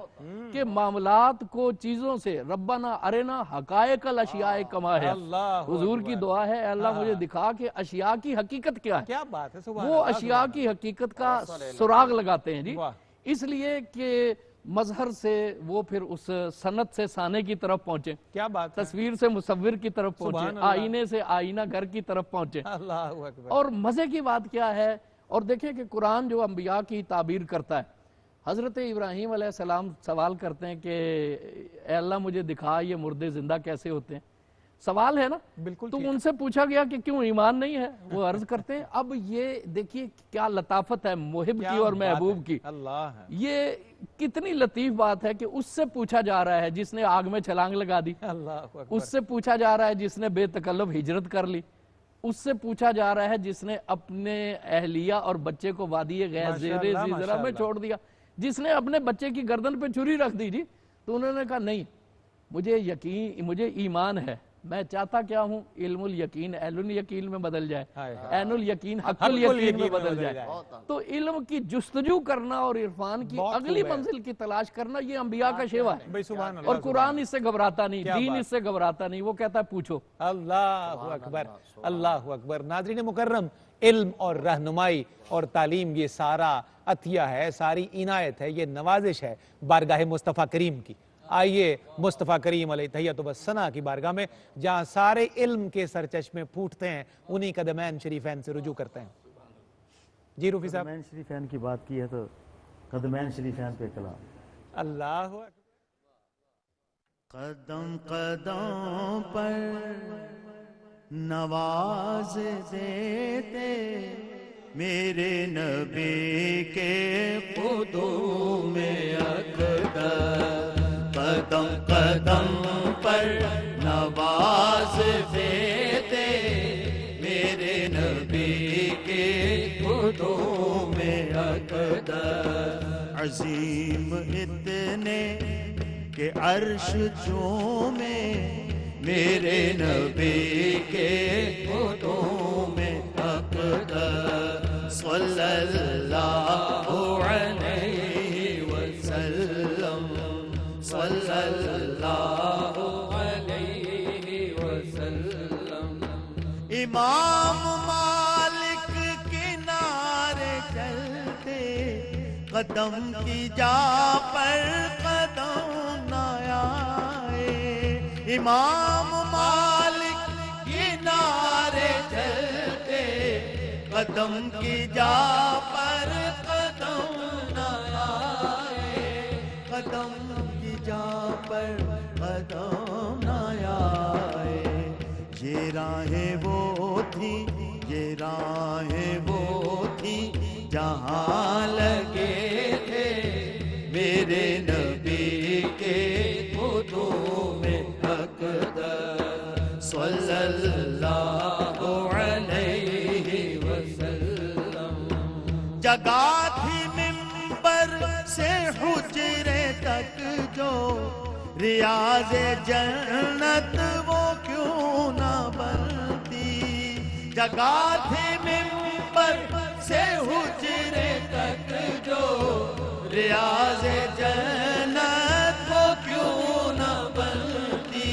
کہ معاملات کو چیزوں سے، ربنا ارنا حقائق الاشیاء کما ہے. اللہ حضور کی دعا ہے، اے اللہ مجھے دکھا کہ اشیاء کی حقیقت کیا ہے. کیا بات ہے، سبحان وہ اللہ، اشیاء کی حقیقت کا سراغ لگاتے ہیں. جی واہ. اس لیے کہ مظہر سے وہ پھر اس سنت سے سانے کی طرف پہنچے، کیا بات ہے، تصویر سے مصور کی طرف سبحان پہنچے، اللہ. آئینے سے آئینہ گھر کی طرف پہنچے. اللہ اکبر. اور مزے کی بات کیا ہے، اور دیکھیں کہ قرآن جو انبیاء کی تعبیر کرتا ہے. حضرت ابراہیم علیہ السلام سوال کرتے ہیں کہ اے اللہ مجھے دکھا یہ مردے زندہ کیسے ہوتے ہیں. سوال ہے نا. بالکل تو ٹھیک. ان سے پوچھا گیا کہ کیوں ایمان نہیں ہے. وہ عرض کرتے ہیں، اب یہ دیکھیے کیا لطافت ہے محب کیا کی اور بات محبوب ہے. کی. اللہ ہے. یہ کتنی لطیف بات ہے کہ اس سے پوچھا جا رہا ہے جس نے آگ میں چھلانگ لگا دی، اللہ اکبر. اس سے پوچھا جا رہا ہے جس نے بے تکلف ہجرت کر لی، اس سے پوچھا جا رہا ہے جس نے اپنے اہلیہ اور بچے کو وادی غیر زیر زیزرہ میں چھوڑ دیا، جس نے اپنے بچے کی گردن پہ چھری رکھ دی. جی تو انہوں نے کہا نہیں، مجھے ایمان ہے، میں چاہتا کیا ہوں، علم الیقین عین الیقین میں بدل جائے، عین الیقین حق الیقین میں بدل جائے. تو علم کی جستجو کرنا اور عرفان کی اگلی منزل کی تلاش کرنا یہ انبیاء کا شیوا ہے. بھائی سبحان اللہ. اور قرآن اس سے گھبراتا نہیں، دین اس سے گھبراتا نہیں. وہ کہتا ہے پوچھو. اللہ اکبر، اللہ اکبر. ناظرین مکرم، علم اور رہنمائی اور تعلیم یہ سارا عطیہ ہے، ساری عنایت ہے، یہ نوازش ہے بارگاہ مصطفیٰ کریم کی. آئیے مصطفیٰ کریم علیہ تحیۃ و ثنا کی بارگاہ میں، جہاں سارے علم کے سرچشمے پھوٹتے ہیں، انہی قدمین شریفین سے رجوع کرتے ہیں. جی روفی صاحب. قدمین شریفین کی بات کی ہے تو قدمین شریفین پہ کلام. اللہ اکبر. قدم قدم پر نواز دیتے میرے نبی کے قدوم اقدس. قدم قدم پر نواز دیتے میرے نبی کے قدوم اقدس. عظیم اتنے کہ عرش چومے میرے نبی کے قدوم اقدس. صلی اللہ علیہ وسلم، صلی اللہ علیہ وسلم. امام مالک کنارے چلتے قدم کی جا پر قدم نہ آئے. امام مالک کنارے چلتے قدم کی جا پر قدم نہ آئے. قدم کی جا پر قدم نہ آئے. یہ راہیں وہ تھی، یہ راہیں وہ تھی جہاں لگے تھے میرے نبی کے قدوم اقدس. صلی اللہ علیہ وسلم. جگہ تھی ممبر سے حجرے تک جو ریاض جنت وہ کیوں نہ بنتی، جگہ تھی ممبر سے حجرے تک جو ریاض جنت وہ کیوں نہ بنتی،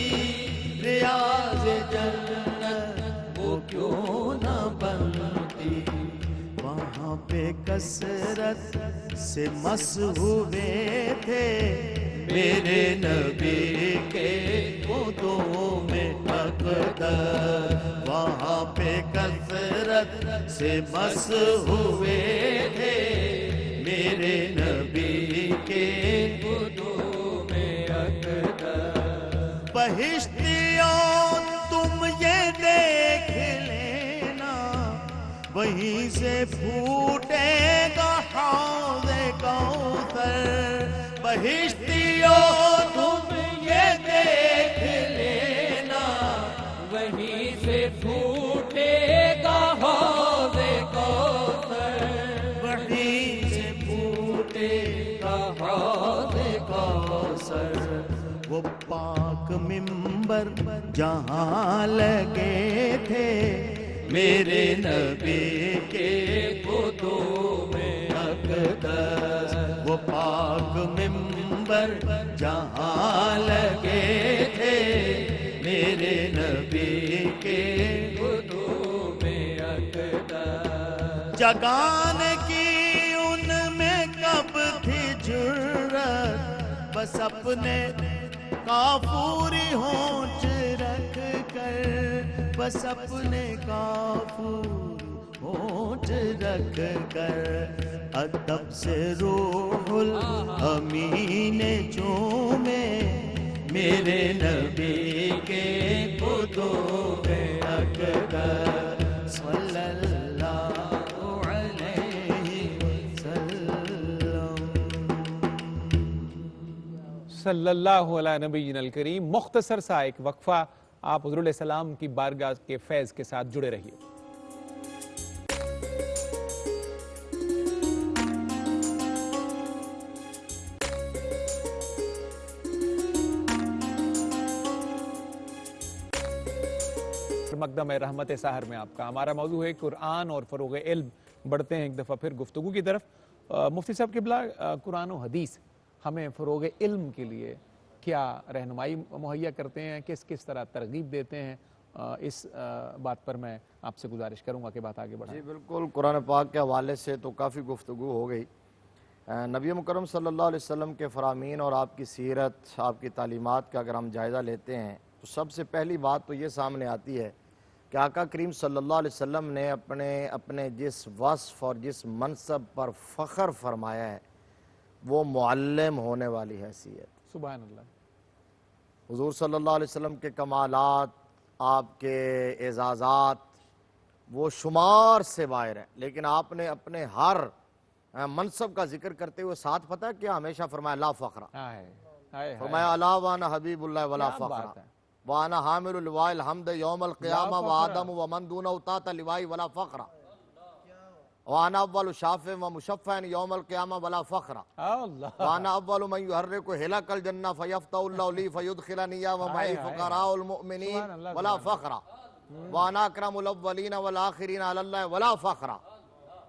ریاض جنت وہ کیوں نہ بنتی۔ وہاں پہ کثرت سے مس ہوئے تھے میرے نبی کے خودوں میں اقدار، وہاں پہ کثرت سے مس ہوئے تھے میرے نبی کے خودوں میں اقدار۔ بہشتیوں تم یہ دیکھ لینا وہیں سے پھوٹے گا حوض کوثر، بہشتیوں تم یہ دیکھ لینا وہیں سے پھوٹے گا حوض کوثر، وہیں سے پھوٹے گا حوض کوثر۔ وہ پاک ممبر جہاں لگے تھے میرے نبی کے خودوں میں اقدس، وہ پاک ممبر جہاں لگے تھے میرے نبی کے خودوں میں اقدس۔ جگانے کی ان میں کب تھی جرأت، بس اپنے کافوری ہونٹ رکھ کر، بس اپنے کافور ہونٹ رکھ کر، ادب سے روح الامین چومے میرے نبی کے خودوں میں اقدس، صلی اللہ علیہ وسلم۔ صلی اللہ علیہ نبینا الکریم۔ مختصر سا ایک وقفہ، آپ حضور علیہ السلام کی بارگاہ کے فیض کے ساتھ جڑے رہیے۔ مقدم رحمت سحر میں آپ کا ہمارا موضوع ہے قرآن اور فروغ علم۔ بڑھتے ہیں ایک دفعہ پھر گفتگو کی طرف۔ مفتی صاحب قبلہ، قرآن و حدیث ہمیں فروغ علم کے لیے کیا رہنمائی مہیا کرتے ہیں، کس کس طرح ترغیب دیتے ہیں؟ اس بات پر میں آپ سے گزارش کروں گا کہ بات آگے بڑھائیں۔ جی بالکل، قرآن پاک کے حوالے سے تو کافی گفتگو ہو گئی۔ نبی مکرم صلی اللہ علیہ وسلم کے فرامین اور آپ کی سیرت، آپ کی تعلیمات کا اگر ہم جائزہ لیتے ہیں تو سب سے پہلی بات تو یہ سامنے آتی ہے کہ آقا کریم صلی اللہ علیہ وسلم نے اپنے جس وصف اور جس منصب پر فخر فرمایا ہے وہ معلم ہونے والی حیثیت۔ سبحان اللہ۔ حضور صلی اللہ علیہ وسلم کے کمالات، آپ کے اعزازات وہ شمار سے باہر ہیں، لیکن آپ نے اپنے ہر منصب کا ذکر کرتے ہوئے ساتھ پتہ ہے کیا ہمیشہ فرمایا؟ لا فخر، فرمایا الا وانا حبیب اللہ ولا فخر، وانا حامل اللواء الحمد یوم القیامہ وآدم ومن دونہ تحت اللواء ولا فخر، وانا اول شافع و مشفع یوم القیامہ ولا فخر، وانا اول من یحرک حلق الجنہ فیفتح اللہ لی فیدخلنی ومعی فقراء المؤمنین ولا فخر، وانا اکرم الاولین والآخرین علی اللہ ولا فخر۔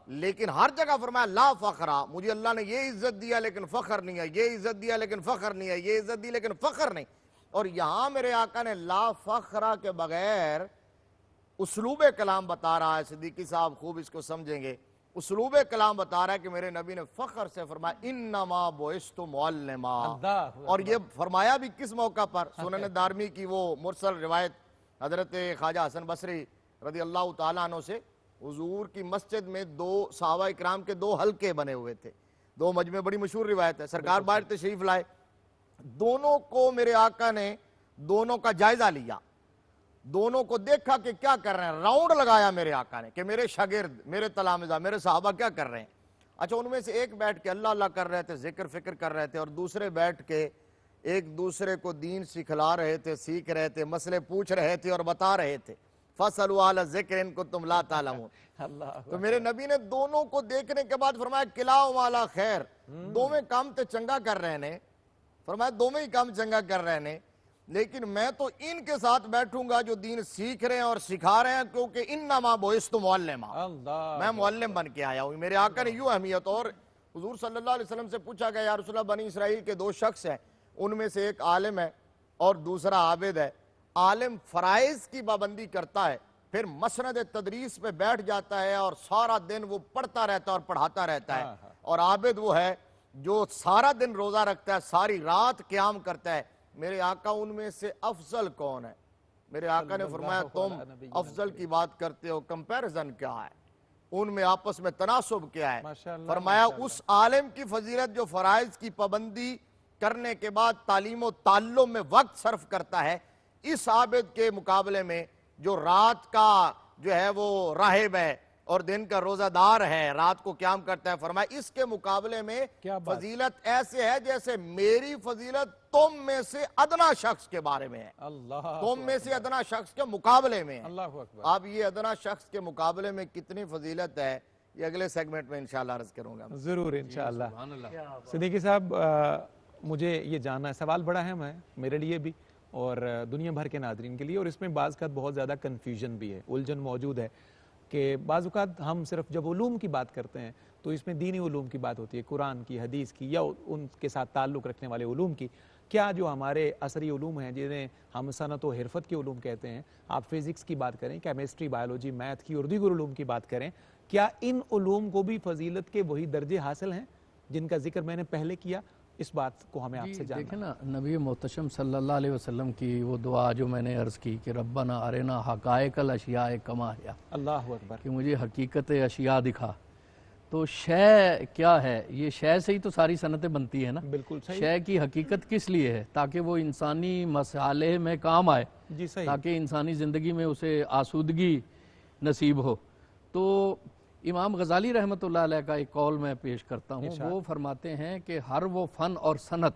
لیکن ہر جگہ فرمایا لا فخر، مجھے اللہ نے یہ عزت دیا لیکن فخر نہیں ہے، یہ عزت دیا لیکن فخر نہیں ہے، یہ عزت دی لیکن فخر نہیں۔ اور یہاں میرے آقا نے لا فخر کے بغیر اسلوب کلام بتا رہا ہے، صدیقی صاحب خوب اس کو سمجھیں گے، اسلوب کلام بتا رہا ہے کہ میرے نبی نے فخر سے فرمایا انما بعثت معلما، اور یہ فرمایا بھی کس موقع پر؟ سنن دارمی کی وہ مرسل روایت حضرت خواجہ حسن بصری رضی اللہ تعالیٰ عنہ سے، حضور کی مسجد میں دو صحابہ اکرام کے دو حلقے بنے ہوئے تھے، دو مجمع، بڑی مشہور روایت ہے، سرکار باہر تشریف لائے، دونوں کو میرے آقا نے دونوں کا جائزہ لیا، دونوں کو دیکھا کہ کیا کر رہے ہیں، راؤنڈ لگایا میرے آقا نے کہ میرے شاگرد، میرے تلامذہ، میرے صحابہ کیا کر رہے ہیں۔ اچھا، ان میں سے ایک بیٹھ کے اللہ اللہ کر رہے تھے، ذکر فکر کر رہے تھے، اور دوسرے بیٹھ کے ایک دوسرے کو دین سکھلا رہے تھے، سیکھ رہے تھے، مسئلے پوچھ رہے تھے اور بتا رہے تھے۔ فَاسْأَلُوا أَهْلَ الذِّكْرِ إِن كُنتُمْ لَا تَعْلَمُونَ۔ تو میرے نبی نے دونوں کو دیکھنے کے بعد فرمایا کلاؤ عَلَى خیر، دو میں کام تے چنگا کر رہے نے، فرمایا دو میں ہی کام چنگا کر رہے نے، لیکن میں تو ان کے ساتھ بیٹھوں گا جو دین سیکھ رہے ہیں اور سکھا رہے ہیں، کیونکہ انما بعثت معلما، میں معلم بن کے آیا ہوں۔ میرے آقا نے یوں اہمیت، اور حضور صلی اللہ علیہ وسلم سے پوچھا گیا یا رسول اللہ بنی اسرائیل کے دو شخص ہیں، ان میں سے ایک عالم ہے اور دوسرا عابد ہے۔ عالم فرائض کی پابندی کرتا ہے، پھر مسند تدریس پہ بیٹھ جاتا ہے اور سارا دن وہ پڑھتا رہتا ہے اور پڑھاتا رہتا ہے، اور عابد وہ ہے جو سارا دن روزہ رکھتا ہے، ساری رات قیام کرتا ہے۔ میرے آقا ان میں سے افضل کون ہے؟ میرے آقا نے فرمایا تم افضل کی بات کرتے ہو، کمپیرزن کیا ہے، ان میں آپس میں تناسب کیا ہے؟ فرمایا اس عالم کی فضیلت جو فرائض کی پابندی کرنے کے بعد تعلیم و تعلم میں وقت صرف کرتا ہے، اس عابد کے مقابلے میں جو رات کا جو ہے وہ راہب ہے اور دن کا روزہ دار ہے، رات کو قیام کرتا ہے، فرمایا اس کے مقابلے میں فضیلت ایسے ہے جیسے میری فضیلت تم میں سے ادنا شخص کے بارے میں ہے، تم میں سے ادنا شخص کے مقابلے میں ہے۔ اب یہ ادنا شخص کے مقابلے میں کتنی فضیلت ہے، یہ اگلے سیگمنٹ میں انشاءاللہ عرض کروں گا۔ ضرور انشاءاللہ۔ صدیقی صاحب مجھے یہ جاننا ہے، سوال بڑا اہم ہے میرے لیے بھی اور دنیا بھر کے ناظرین کے لیے، اور اس میں بعض کا بہت زیادہ کنفیوژن بھی ہے، الجھن موجود ہے کہ بعض اوقات ہم صرف جب علوم کی بات کرتے ہیں تو اس میں دینی علوم کی بات ہوتی ہے، قرآن کی، حدیث کی، یا ان کے ساتھ تعلق رکھنے والے علوم کی۔ کیا جو ہمارے عصری علوم ہیں جنہیں ہم صنعت و حرفت کے علوم کہتے ہیں، آپ فزکس کی بات کریں، کیمسٹری، بایولوجی، میتھ کی اور دیگر علوم کی بات کریں، کیا ان علوم کو بھی فضیلت کے وہی درجے حاصل ہیں جن کا ذکر میں نے پہلے کیا؟ اس بات کو ہمیں آپ سے جاننا۔ دیکھیں نا، نبی محتشم صلی اللہ علیہ وسلم کی وہ دعا جو میں نے عرض کی کہ ربنا ارنا حقائق الاشیاء کما ہی، اللہ اکبر، کہ مجھے حقیقت اشیاء دکھا۔ تو شے کیا ہے؟ یہ شے سے ہی تو ساری صنعتیں بنتی ہیں نا۔ بالکل صحیح۔ شے کی حقیقت کس لیے ہے؟ تاکہ وہ انسانی مسالے میں کام آئے، جی صحیح، تاکہ انسانی زندگی میں اسے آسودگی نصیب ہو۔ تو امام غزالی رحمۃ اللہ علیہ کا ایک قول میں پیش کرتا ہوں، وہ فرماتے ہیں کہ ہر وہ فن اور صنعت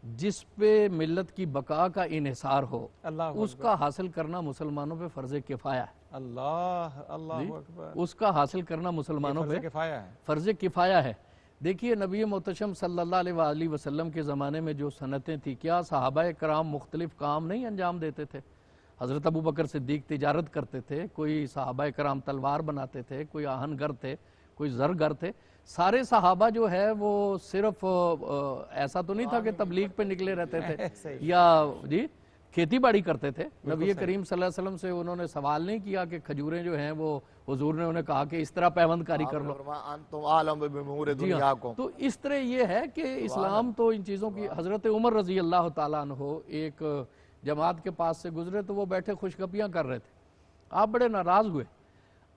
جس پہ ملت کی بقا کا انحصار ہو، اس کا حاصل کرنا مسلمانوں پہ فرض کفایہ ہے۔ اللہ اکبر، اس کا حاصل کرنا مسلمانوں پہ فرض کفایہ ہے۔ دیکھیے نبی محتشم صلی اللہ علیہ وآلہ وسلم کے زمانے میں جو صنعتیں تھیں، کیا صحابہ کرام مختلف کام نہیں انجام دیتے تھے؟ حضرت ابو بکر صدیق تجارت کرتے تھے، کوئی صحابہ کرام تلوار بناتے تھے، کوئی آہن گر تھے، کوئی زر گر تھے۔ سارے صحابہ جو ہے وہ صرف ایسا تو نہیں تھا کہ تبلیغ پہ نکلے رہتے تھے یا جی کھیتی باڑی کرتے تھے۔ نبی کریم صلی اللہ علیہ وسلم سے انہوں نے سوال نہیں کیا کہ کھجوریں جو ہیں وہ حضور نے انہیں کہا کہ اس طرح پیوند کاری کر لو۔ انتم عالم بامور دنیاکم۔ تو اس طرح یہ ہے کہ اسلام تو ان چیزوں کی، حضرت عمر رضی اللہ تعالیٰ عنہ ایک جماعت کے پاس سے گزرے تو وہ بیٹھے خوشگپیاں کر رہے تھے، آپ بڑے ناراض ہوئے۔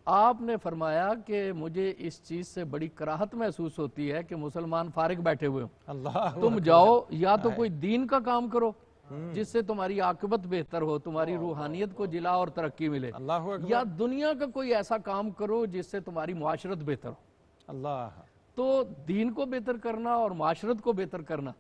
آپ نے فرمایا کہ مجھے اس چیز سے بڑی کراہت محسوس ہوتی ہے کہ مسلمان فارغ بیٹھے ہوئے ہوں، تم جاؤ یا تو کوئی دین کا کام کرو جس سے تمہاری عاقبت بہتر ہو، تمہاری روحانیت کو جلا اور ترقی ملے، یا دنیا کا کوئی ایسا کام کرو جس سے تمہاری معاشرت بہتر ہو۔ اللہ، تو دین کو بہتر کرنا اور معاشرت کو بہتر کرنا،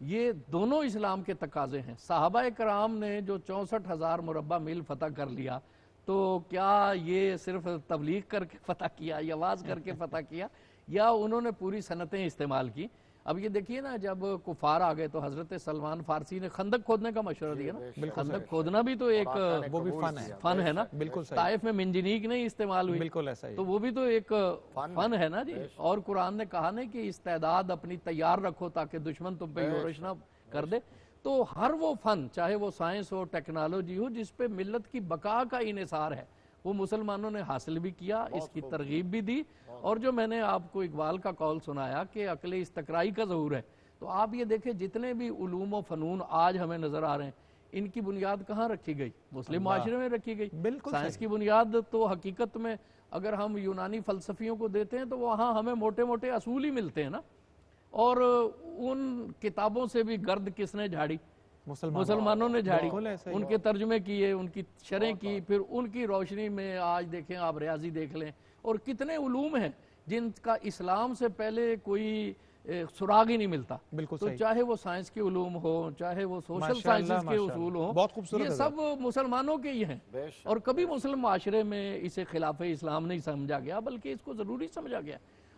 یہ دونوں اسلام کے تقاضے ہیں۔ صحابہ کرام نے جو 64,000 مربع میل فتح کر لیا، تو کیا یہ صرف تبلیغ کر کے فتح کیا یا واز کر کے فتح کیا، یا انہوں نے پوری صنعتیں استعمال کی؟ اب یہ دیکھیے نا، جب کفار آ گئے تو حضرت سلمان فارسی نے خندق کھودنے کا مشورہ دیا نا۔ خندق کھودنا بھی تو ایک وہ بھی فن ہے نا۔ بالکل صحیح، طائف میں منجنیق نہیں استعمال ہوئی، بالکل ایسا ہی، تو وہ بھی تو ایک فن ہے نا جی۔ اور قرآن نے کہا نہیں کہ استعداد اپنی تیار رکھو تاکہ دشمن تم پہ یورش نہ کر دے۔ تو ہر وہ فن، چاہے وہ سائنس ہو، ٹیکنالوجی ہو، جس پہ ملت کی بقا کا انحصار ہے، وہ مسلمانوں نے حاصل بھی کیا، اس کی ترغیب بھی دی۔ اور جو میں نے آپ کو اقبال کا قول سنایا کہ عقل استقرائی کا ظہور ہے، تو آپ یہ دیکھیں جتنے بھی علوم و فنون آج ہمیں نظر آ رہے ہیں، ان کی بنیاد کہاں رکھی گئی؟ مسلم معاشرے میں رکھی گئی۔ سائنس کی بنیاد تو حقیقت میں اگر ہم یونانی فلسفیوں کو دیتے ہیں تو وہاں ہمیں موٹے موٹے اصول ہی ملتے ہیں نا۔ اور ان کتابوں سے بھی گرد کس نے جھاڑی؟ مسلمانوں نے جھاڑی، ان کے ترجمے کیے، ان کی شرح کی، پھر ان کی روشنی میں آج دیکھیں آپ ریاضی دیکھ لیں، اور کتنے علوم ہیں جن کا اسلام سے پہلے کوئی سراغ ہی نہیں ملتا. بالکل تو صحیح. چاہے وہ سائنس کے علوم ہو, چاہے وہ سوشل ماشاءاللہ، سائنسز کے ماشاءاللہ. اصول ہوں, بہت خوبصورت یہ ہے سب مسلمانوں کے ہی ہیں. اور کبھی مسلم معاشرے میں اسے خلاف اسلام نہیں سمجھا گیا, بلکہ اس کو ضروری سمجھا گیا.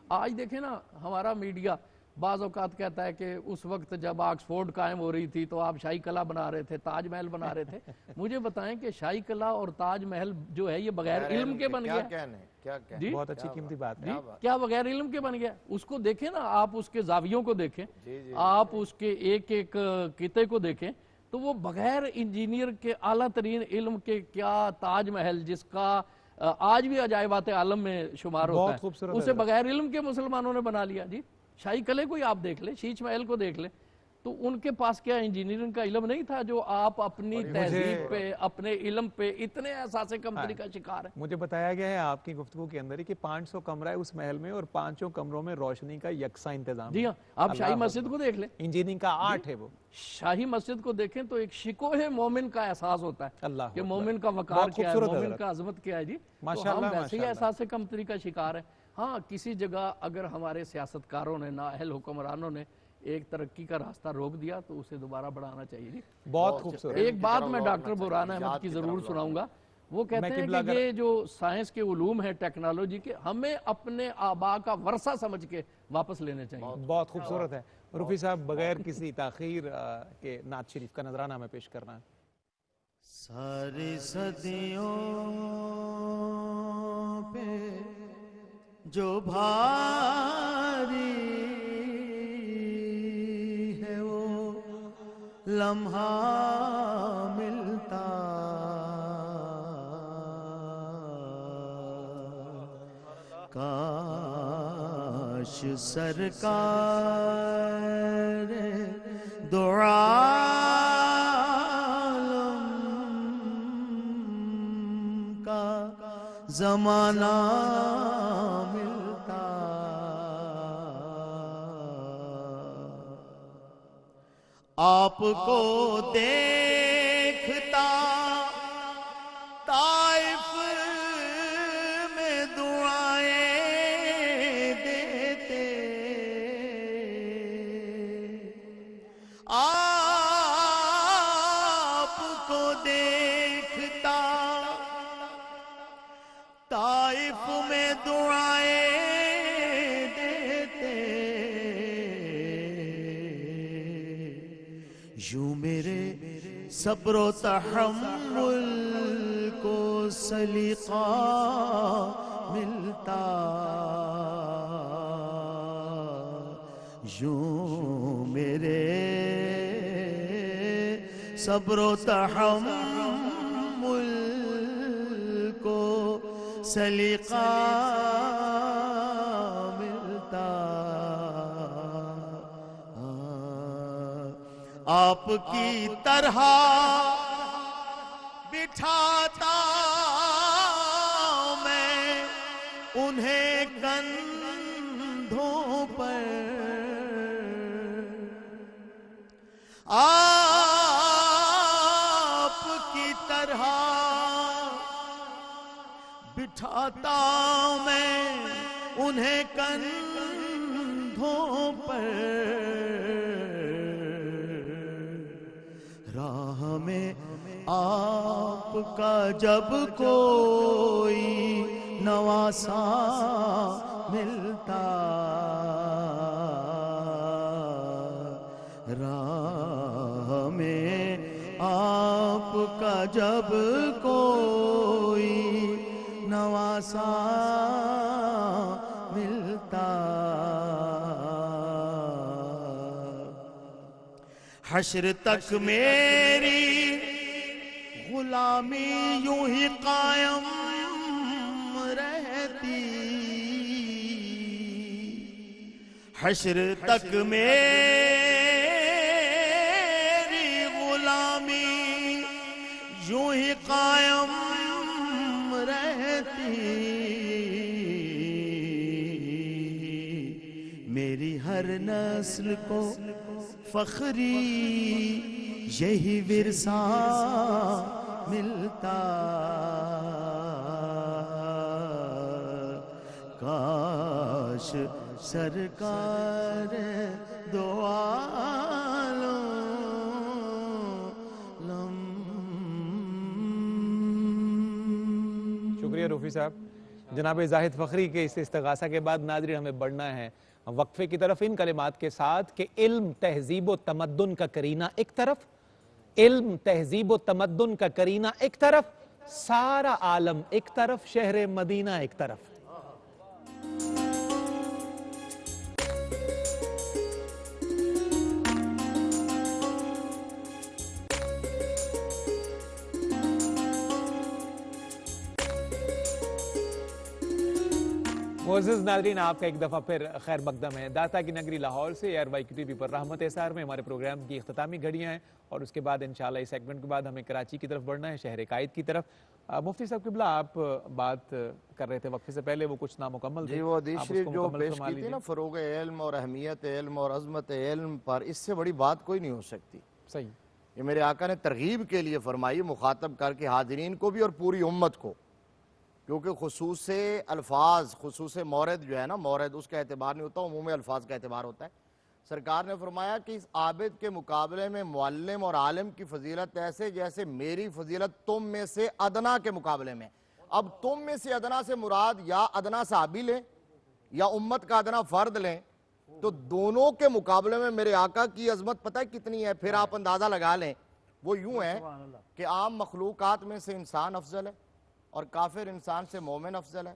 آج دیکھیں نا, ہمارا میڈیا بعض اوقات کہتا ہے کہ اس وقت جب آکسفورڈ قائم ہو رہی تھی تو آپ شاہی قلعہ بنا رہے تھے, تاج محل بنا رہے تھے. مجھے بتائیں کہ شاہی قلعہ اور تاج محل جو ہے یہ بغیر علم کے بن گیا. جی بہت اچھی قیمتی بات ہے. جی, کیا بغیر علم کے بن گیا؟ اس کو دیکھیں نا, آپ اس کے زاویوں کو دیکھیں, آپ اس کے ایک ایک قطعے کو دیکھیں, تو وہ بغیر انجینئر کے اعلیٰ ترین علم کے کیا تاج محل, جس کا آج بھی عجائبات عالم میں شمار ہوتا ہے, اسے بغیر علم کے مسلمانوں نے بنا لیا. جی, شاہی قلعے کو ہی آپ دیکھ لیں, شیش محل کو دیکھ لیں, تو ان کے پاس کیا انجینئرنگ کا علم نہیں تھا جو آپ اپنی تہذیب پہ, اپنے علم پہ اتنے احساس کمتری کا شکار ہیں. مجھے بتایا گیا ہے آپ کی گفتگو کے اندر ہی کہ 500 کمرہ ہے اس محل میں, اور 5 کمروں میں روشنی کا یکساں انتظام ہے. جی ہاں, آپ شاہی مسجد کو دیکھ لیں, انجینئرنگ کا آرٹ ہے وہ. شاہی مسجد کو دیکھیں تو ایک شکوہ مومن کا احساس ہوتا ہے اللہ کہ مومن کا وقار کیا ہے, مومن کا عظمت کیا ہے. جی, تو ہم ویسے ہی احساس کمتری کا شکار ہیں. ہاں, کسی جگہ اگر ہمارے سیاستکاروں نے, نااہل حکمرانوں نے ایک ترقی کا راستہ روک دیا تو اسے دوبارہ بڑھانا چاہیے. جی, بہت خوبصورت. ایک بات میں ڈاکٹر برہان احمد کی ضرور سناؤں گا. وہ کہتے ہیں کہ یہ جو سائنس کے علوم ہیں, ٹیکنالوجی کے, ہمیں اپنے آباء کا ورثہ سمجھ کے واپس لینے چاہیے. بہت خوبصورت ہے. رفیع صاحب, بغیر کسی تاخیر کے نعت شریف کا نذرانہ ہمیں پیش کرنا ہے. ساری صدیوں پہ جو بھاری ہے وہ لمحہ ملتا, کاش سرکار دو عالم کا زمانہ ملتا. آپ کو دیکھتا طائف میں دعائیں دیتے, آپ کو دیکھتا طائف میں دعائیں دیتے, یوں میرے صبر و تحمل کو سلیقہ ملتا, یوں میرے صبر و تحمل کو سلیقہ ملتا. آپ کی طرح بٹھاتا میں انہیں کندھوں پر, آپ کی طرح بٹھاتا میں انہیں کندھوں پر, راہ میں آپ کا جب کوئی نواسا ملتا, راہ میں آپ کا جب کوئی نواسا ملتا, حشر تک میری غلامی یوں ہی قائم رہتی, حشر تک میری غلامی یوں ہی قائم رہتی, میری ہر نسل کو فخری یہی ورثہ ملتا, کاش سرکار دو عالم. شکریہ روفی صاحب. جناب زاہد فخری کے اس استغاثہ کے بعد ناظرین ہمیں بڑھنا ہے وقفے کی طرف ان کلمات کے ساتھ کہ علم تہذیب و تمدن کا کرینہ ایک طرف، علم تہذیب و تمدن کا کرینہ ایک طرف، سارا عالم ایک طرف، شہر مدینہ ایک طرف. معزز ناظرین، آپ کا ایک دفعہ پھر خیر مقدم ہے. داتا کی نگری لاہور سے ARY پر رحمت احسار میں ہمارے پروگرام کی اختتامی گھڑیاں ہیں، اور اس کے بعد انشاءاللہ اس سیگمنٹ کے بعد ہمیں کراچی کی طرف بڑھنا ہے، شہر قائد کی طرف. مفتی صاحب قبلہ، آپ بات کر رہے تھے وقفے سے پہلے، وہ کچھ نامکمل تھی. جی وہ حدیث شریف جو پیش کی تھی نا، فروغ علم اور اہمیت علم اور عظمت علم پر، اس سے بڑی بات کوئی نہیں ہو سکتی. صحیح. یہ میرے آقا نے ترغیب کے لیے فرمائی، مخاطب کر کے حاضرین کو بھی اور پوری امت کو، کیونکہ خصوص الفاظ، خصوص مورد جو ہے نا، مورد اس کا اعتبار نہیں ہوتا، عموم الفاظ کا اعتبار ہوتا ہے. سرکار نے فرمایا کہ اس عابد کے مقابلے میں معلم اور عالم کی فضیلت ایسے جیسے میری فضیلت تم میں سے ادنا کے مقابلے میں. اب تم میں سے ادنا سے مراد یا ادنا صحابی لیں یا امت کا ادنا فرد لیں، تو دونوں کے مقابلے میں میرے آقا کی عظمت پتہ ہے کتنی ہے. پھر آپ اندازہ لگا لیں. وہ یوں ہے کہ عام مخلوقات میں سے انسان افضل ہے، اور کافر انسان سے مومن افضل ہے،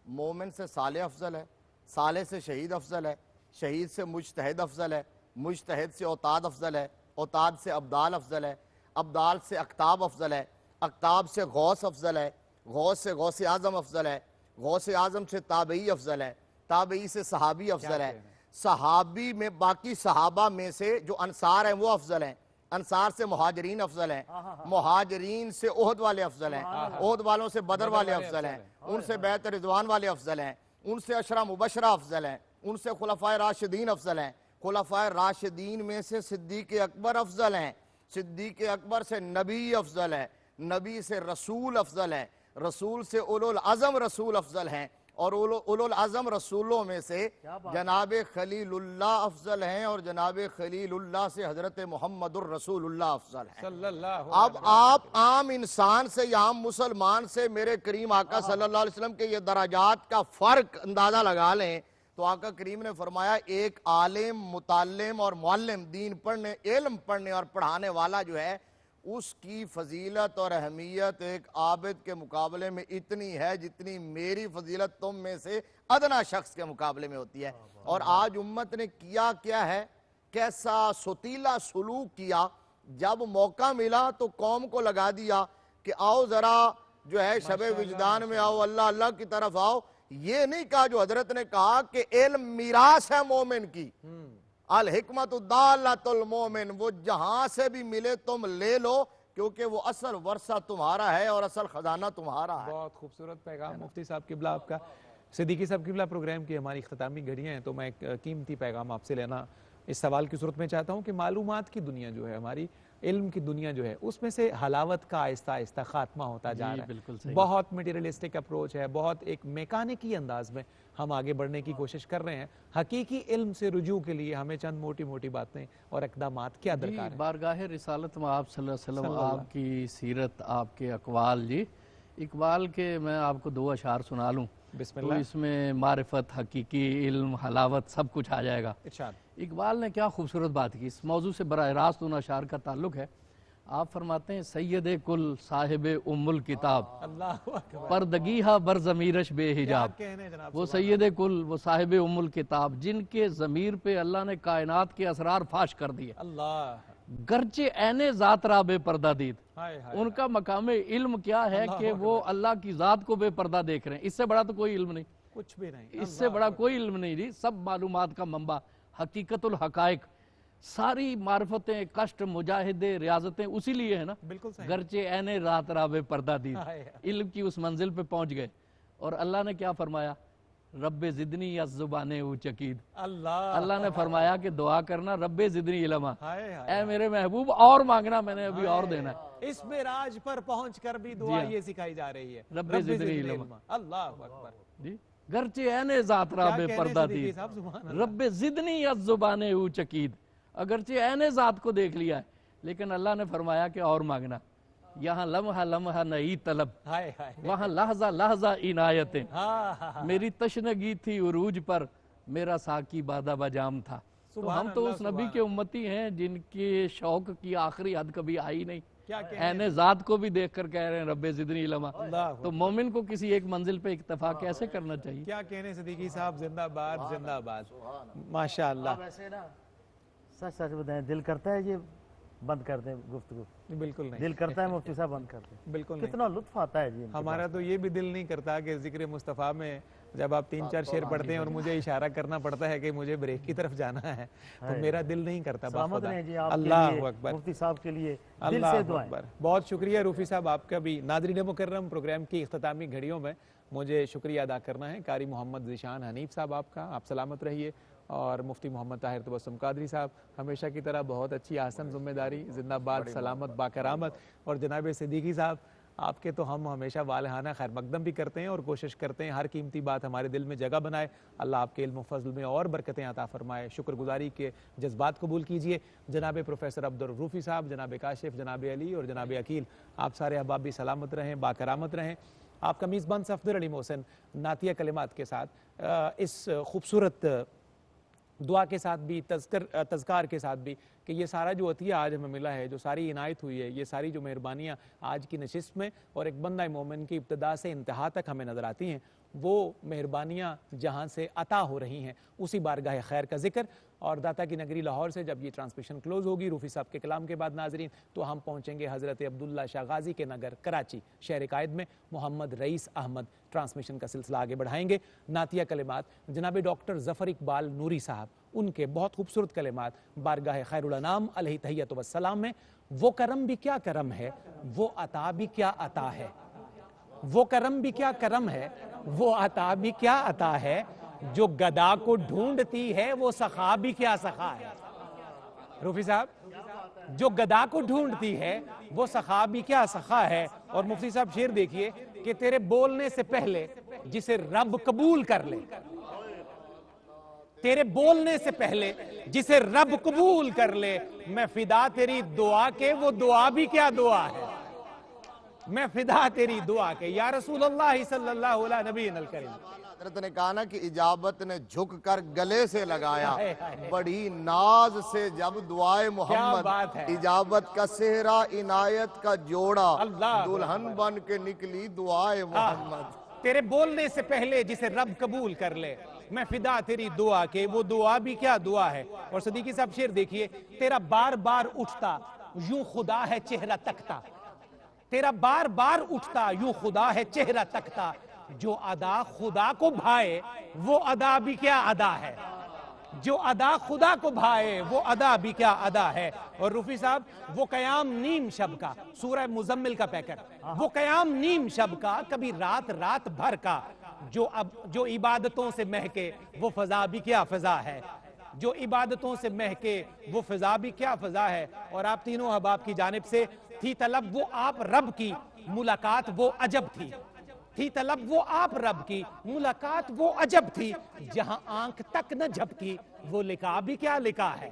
مومن سے صالح افضل ہے، صالح سے شہید افضل ہے، شہید سے مجتہد افضل ہے، مجتہد سے اوتاد افضل ہے، اوتاد سے ابدال افضل ہے، ابدال سے اقطاب افضل ہے، اقطاب سے غوث افضل ہے، غوث سے غوث اعظم افضل ہے، غوث اعظم سے تابعی افضل ہے، تابعی سے صحابی افضل ہے، صحابی میں باقی صحابہ میں سے جو انصار ہیں وہ افضل ہیں، انصار سے مہاجرین افضل ہیں، مہاجرین سے احد والے افضل ہیں، احد والوں سے بدر والے افضل ہیں، ان سے بیعت رضوان والے افضل ہیں، ان سے عشرہ مبشرہ افضل ہیں، ان سے خلفائے راشدین افضل ہیں، خلفائے راشدین میں سے صدیق اکبر افضل ہیں، صدیق اکبر سے نبی افضل ہے، نبی سے رسول افضل ہے، رسول سے اولو العظم رسول افضل ہیں، اور اولو العظم رسولوں میں سے جناب خلیل اللہ افضل ہیں، اور جناب خلیل اللہ سے حضرت محمد الرسول اللہ افضل ہیں. اب آپ عام انسان سے یا عام مسلمان سے میرے کریم آقا صلی اللہ علیہ وسلم کے یہ درجات کا فرق اندازہ لگا لیں، تو آقا کریم نے فرمایا ایک عالم، متعلم اور معلم، دین پڑھنے، علم پڑھنے اور پڑھانے والا جو ہے، اس کی فضیلت اور اہمیت ایک عابد کے مقابلے میں اتنی ہے جتنی میری فضیلت تم میں سے ادنا شخص کے مقابلے میں ہوتی ہے. اور آج امت نے کیا ہے، کیسا ستیلا سلوک کیا. جب موقع ملا تو قوم کو لگا دیا کہ آؤ ذرا جو ہے شب وجدان میں آؤ، اللہ اللہ کی طرف آؤ. یہ نہیں کہا جو حضرت نے کہا کہ علم میراث ہے مومن کی، الحکمت دالۃ المومن، وہ جہاں سے بھی ملے تم لے لو، کیونکہ وہ اصل ورثہ تمہارا ہے اور اصل خزانہ تمہارا ہے. بہت خوبصورت پیغام مفتی صاحب قبلہ آپ کا. صدیقی صاحب قبلہ پروگرام کی ہماری اختتامی گھڑیاں ہیں، تو میں ایک قیمتی پیغام آپ سے لینا اس سوال کی صورت میں چاہتا ہوں کہ معلومات کی دنیا جو ہے، ہماری علم کی دنیا جو ہے، اس میں سے حلاوت کا آہستہ آہستہ خاتمہ ہوتا جا رہا ہے. بہت میٹیریلسٹک اپروچ ہے، بہت ایک میکانکی انداز میں ہم آگے بڑھنے کی کوشش کر رہے ہیں. حقیقی علم سے رجوع کے لیے ہمیں چند موٹی موٹی باتیں اور اقدامات کیا درکار ہیں؟ بارگاہ رسالت میں آپ صلی اللہ علیہ وسلم، آپ کی سیرت، آپ کے اقوال. جی اقبال کے میں آپ کو 2 اشعار سنا لوں، بسم تو اللہ. اس میں معرفت، حقیقی علم، حلاوت سب کچھ آ جائے گا. ارشاد. اقبال نے کیا خوبصورت بات کی، اس موضوع سے براہ راست ان اشعار کا تعلق ہے. آپ فرماتے ہیں سید کل صاحب ام الکتاب، اللہ اکبر. پردگی ہا بر ضمیرش بے حجاب. کہنے جناب وہ سید کل، وہ صاحب ام الکتاب، جن کے ضمیر پہ اللہ نے کائنات کے اسرار فاش کر دیے. اللہ. گرچہ عین ذات را بے پردہ دید. ہائے ہائے. ان کا مقام علم کیا ہے کہ وہ اللہ کی ذات کو بے پردہ دیکھ رہے ہیں. اس سے بڑا تو کوئی علم نہیں، کچھ بھی نہیں. اس سے بڑا کوئی علم نہیں. جی سب معلومات کا منبع، حقیقت الحقائق، ساری معرفتیں، کشٹ، مجاہدے، ریاضتیں اسی لیے ہیں نا. بالکل صحیح. گرچہ عین ذات را بے پردہ دید. ہائے. علم کی اس منزل پہ پہنچ گئے. اور اللہ نے کیا فرمایا، رب زدنی از زبان او چکید. اللہ نے فرمایا کہ دعا کرنا رب زدنی علما، ہائے ہائے. اے میرے محبوب اور مانگنا، میں نے ابھی اور دینا ہے. اس معراج پر پہنچ کر بھی دعا یہ سکھائی جا رہی ہے، رب زدنی علما. اللہ اکبر. جی گرچہ این ذات را بے پردہ دید رب زدنی از زبان او چکید. اگرچہ این ذات کو دیکھ لیا ہے لیکن اللہ نے فرمایا کہ اور مانگنا. یہاں لمحہ لمحہ نئی طلب, وہاں لحظہ لحظہ عنایتیں. میری تشنگی تھی عروج پر, میرا ساقی بادہ بجام تھا. تو ہم تو اس نبی کے امتی ہیں جن کے شوق کی آخری حد کبھی آئی نہیں. این ذات کو بھی دیکھ کر کہہ رہے ہیں رب زدنی علما. تو مومن کو کسی ایک منزل پہ اکتفا کیسے کرنا چاہیے؟ کیا کہنے صدیقی صاحب, زندہ باد زندہ آباد, ماشاءاللہ. ویسے نا سچ سچ بتائیں, دل کرتا ہے یہ بند کر دیں گفتگو؟ بالکل نہیں. دل کرتا ہے مفتی صاحب بند کر دیں؟ بالکل نہیں. کتنا لطف آتا ہے جی. ہمارا تو یہ بھی دل نہیں کرتا کہ ذکر مصطفیٰ میں جب آپ 3-4 شعر پڑھتے ہیں اور مجھے اشارہ کرنا پڑتا ہے کہ مجھے بریک کی طرف جانا ہے تو میرا دل نہیں کرتا. سلامت رہیں جی آپ کے اللہ لیے, اکبر, مفتی صاحب کے لیے دل اللہ سے دعائیں. اکبر. بہت شکریہ روفی صاحب آپ کا بھی. ناظرین مکرم, پروگرام کی اختتامی گھڑیوں میں مجھے شکریہ ادا کرنا ہے قاری محمد ذیشان حنیف صاحب آپ کا. آپ سلامت رہیے. اور مفتی محمد طاہر تبسم قادری صاحب ہمیشہ کی طرح بہت اچھی آسن ذمہ داری, زندہ باد, سلامت, باکرامت. اور جناب صدیقی صاحب آپ کے تو ہم ہمیشہ والہانہ خیر مقدم بھی کرتے ہیں اور کوشش کرتے ہیں ہر قیمتی بات ہمارے دل میں جگہ بنائے. اللہ آپ کے علم و فضل میں اور برکتیں عطا فرمائے. شکر گزاری کے جذبات قبول کیجئے. جناب پروفیسر عبدالروفی صاحب, جناب کاشف, جناب علی اور جناب عقیل, آپ سارے احباب بھی سلامت رہیں, باکرامت رہیں. آپ کا میزبان صفدر علی محسن نعتیہ کلمات کے ساتھ اس خوبصورت دعا کے ساتھ بھی, تذکار کے ساتھ بھی کہ یہ سارا جو عطیہ آج ہمیں ملا ہے, جو ساری عنایت ہوئی ہے, یہ ساری جو مہربانیاں آج کی نشست میں اور ایک بندہ مومن کی ابتدا سے انتہا تک ہمیں نظر آتی ہیں, وہ مہربانیاں جہاں سے عطا ہو رہی ہیں اسی بارگاہ خیر کا ذکر. اور داتا کی نگری لاہور سے جب یہ ٹرانسمیشن کلوز ہوگی روفی صاحب کے کلام کے بعد ناظرین, تو ہم پہنچیں گے حضرت عبداللہ شاہ غازی کے نگر کراچی شہر قائد میں. محمد رئیس احمد ٹرانسمیشن کا سلسلہ آگے بڑھائیں گے. نعتیہ کلمات جناب ڈاکٹر ظفر اقبال نوری صاحب, ان کے بہت خوبصورت کلمات بارگاہ خیر الانام علیہ تحیۃ والسلام میں. وہ کرم بھی کیا کرم ہے, وہ عطا بھی کیا عطا ہے. وہ کرم بھی کیا کرم ہے, وہ عطا بھی کیا عطا ہے. جو گدا کو ڈھونڈتی ہے وہ سخا بھی کیا سخا ہے. روفی صاحب, جو گدا کو ڈھونڈتی ہے وہ سخا بھی کیا سخا ہے. اور مفتی صاحب شعر دیکھیے کہ تیرے بولنے سے پہلے جسے رب قبول کر لے, تیرے بولنے سے پہلے جسے رب قبول کر لے, میں فدا تیری دعا کے وہ دعا بھی کیا دعا ہے. میں فدا تیری دعا کے یا رسول اللہ صلی اللہ علیہ نبی الکریم. حضرت نے کہا نا کہ اجابت نے جھک کر گلے سے لگایا, بڑی ناز سے جب دعائے محمد, اجابت کا صحرا عنایت کا جوڑا, دلہن بن کے نکلی دعائے محمد. تیرے بولنے سے پہلے جسے رب قبول کر لے, میں فدا تیری دعا کے وہ دعا بھی کیا دعا ہے. اور صدیقی صاحب شعر دیکھیے, تیرا بار بار اٹھتا یوں خدا ہے چہرہ تکتا. تیرا بار بار اٹھتا یوں خدا ہے چہرہ تکتا. جو ادا خدا کو بھائے وہ ادا بھی کیا ادا ہے. جو ادا خدا کو بھائے وہ ادا بھی کیا ادا ہے. اور روفی صاحب وہ قیام نیم شب کا, سورہ مزمل کا پیکر, وہ قیام نیم شب کا کبھی رات رات بھر کا. جو عبادتوں سے مہکے وہ فضا بھی کیا فضا ہے. جو عبادتوں سے مہکے وہ فضا بھی کیا فضا ہے. اور آپ تینوں احباب کی جانب سے تھی طلب وہ آپ رب کی ملاقات وہ عجب تھی. تھی طلب وہ آپ رب کی ملاقات وہ عجب تھی. جہاں آنکھ تک نہ جھپکی وہ لکھا بھی کیا لکھا ہے.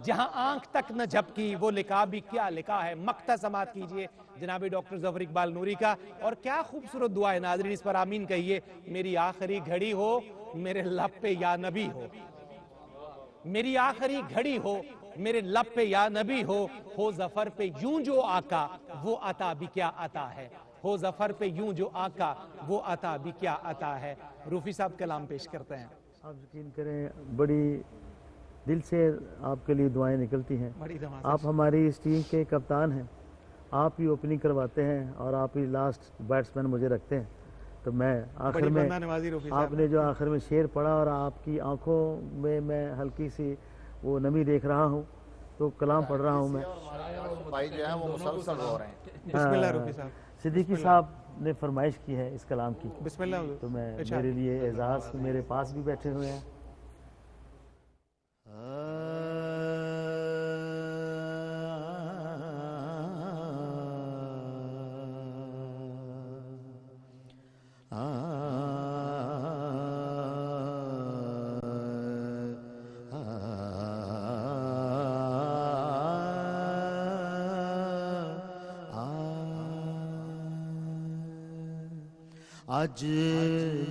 جہاں آنکھ تک نہ جھپکی وہ لکھا بھی کیا لکھا ہے. مقطع سماعت کیجئے جناب ڈاکٹر ظفر اقبال نوری کا. اور کیا خوبصورت دعا ہے ناظرین, اس پر آمین کہیے. میری آخری گھڑی ہو میرے لب پہ یا نبی ہو. میری آخری گھڑی ہو میرے لب پہ یا نبی ہو ظفر پہ یوں جو آقا وہ عطا بھی کیا عطا ہے. ہو ظفر پہ یوں جو آقا وہ عطا بھی کیا عطا ہے. روفی صاحب کلام پیش کرتے ہیں. آپ یقین کریں بڑی دل سے آپ کے لیے دعائیں نکلتی ہیں. آپ ہماری اس ٹیم کے کپتان ہیں, آپ ہی اوپننگ کرواتے ہیں اور آپ ہی لاسٹ بیٹسمین مجھے رکھتے ہیں. تو میں آخر میں آپ نے جو آخر میں شعر پڑھا اور آپ کی آنکھوں میں میں ہلکی سی وہ نمی دیکھ رہا ہوں تو کلام پڑھ رہا ہوں میں. بھائی جو ہیں وہ مسلسل ہو رہے ہیں. بسم اللہ روفی صاحب. صدیقی صاحب نے فرمائش کی ہے اس کلام کی, بسم اللہ. تو میں میرے لیے اعزاز میرے پاس بھی بیٹھے ہوئے ہیں. آج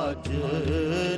آج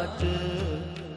آج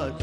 آج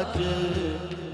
آج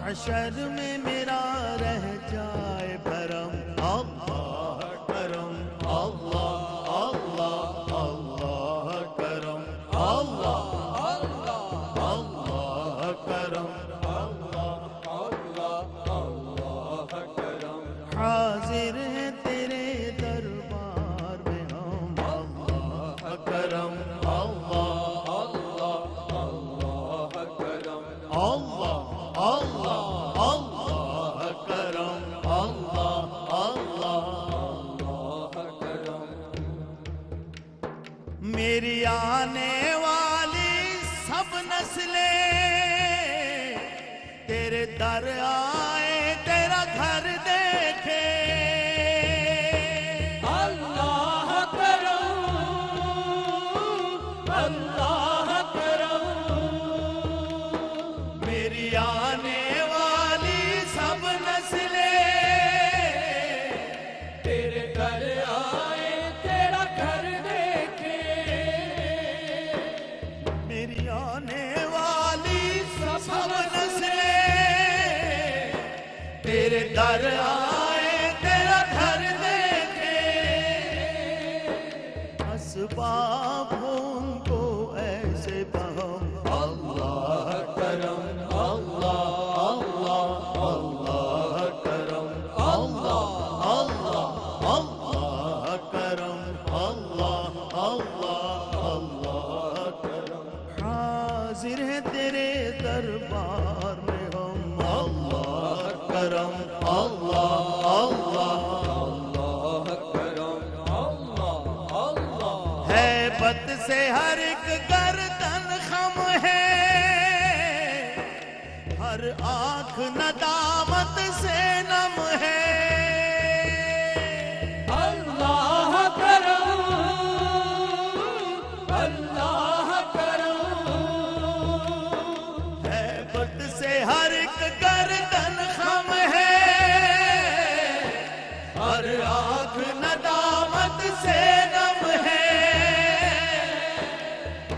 محشر میں میرا رہ جائے بھرم اللہ کرم اللہ اللہ اللہ کرم اللہ اللہ اللہ کرم حاضر ہیں تیرے دربار میں ہم اللہ کرم اللہ اللہ اللہ کرم اللہ اللہ اللہ کرم اللہ اللہ کرم میری آنے والی سب نسلیں تیرے در آئے تیرا گھر دیکھے اللہ کرم اللہ کرم میری آنے والی سب نسلیں تیرے گھر آئے تیرا گھر دیکھے میری آنے والی سب نسلیں تیرے در آئے تیرا گھر دیکھے اسباب ہو ان کو ایسے بہم اللہ کرم اللہ اللہ اللہ کرم اللہ اللہ اللہ کرم اللہ اللہ اللہ کرم حاضر ہے تیرے دربار میں ہم اللہ کرم اللہ اللہ اللہ کرم اللہ اللہ ہیبت سے ہر ایک گردن خم ہے ہر آنکھ ندامت سے نم ہے اللہ کرم اللہ کرم ہیبت سے ہر ایک گردن خم ہے ہر آنکھ ندامت سے نم ہے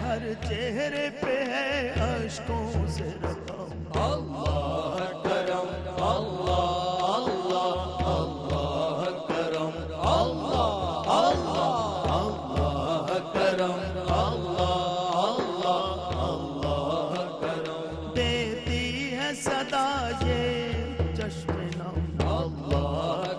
ہر چہرے پہ ہے اشکوں سے رقم اللہ کرم اللہ اللہ اللہ کرم اللہ اللہ اللہ کرم اللہ اللہ اللہ کرم دیتی ہے صدا یہ چشم نم اللہ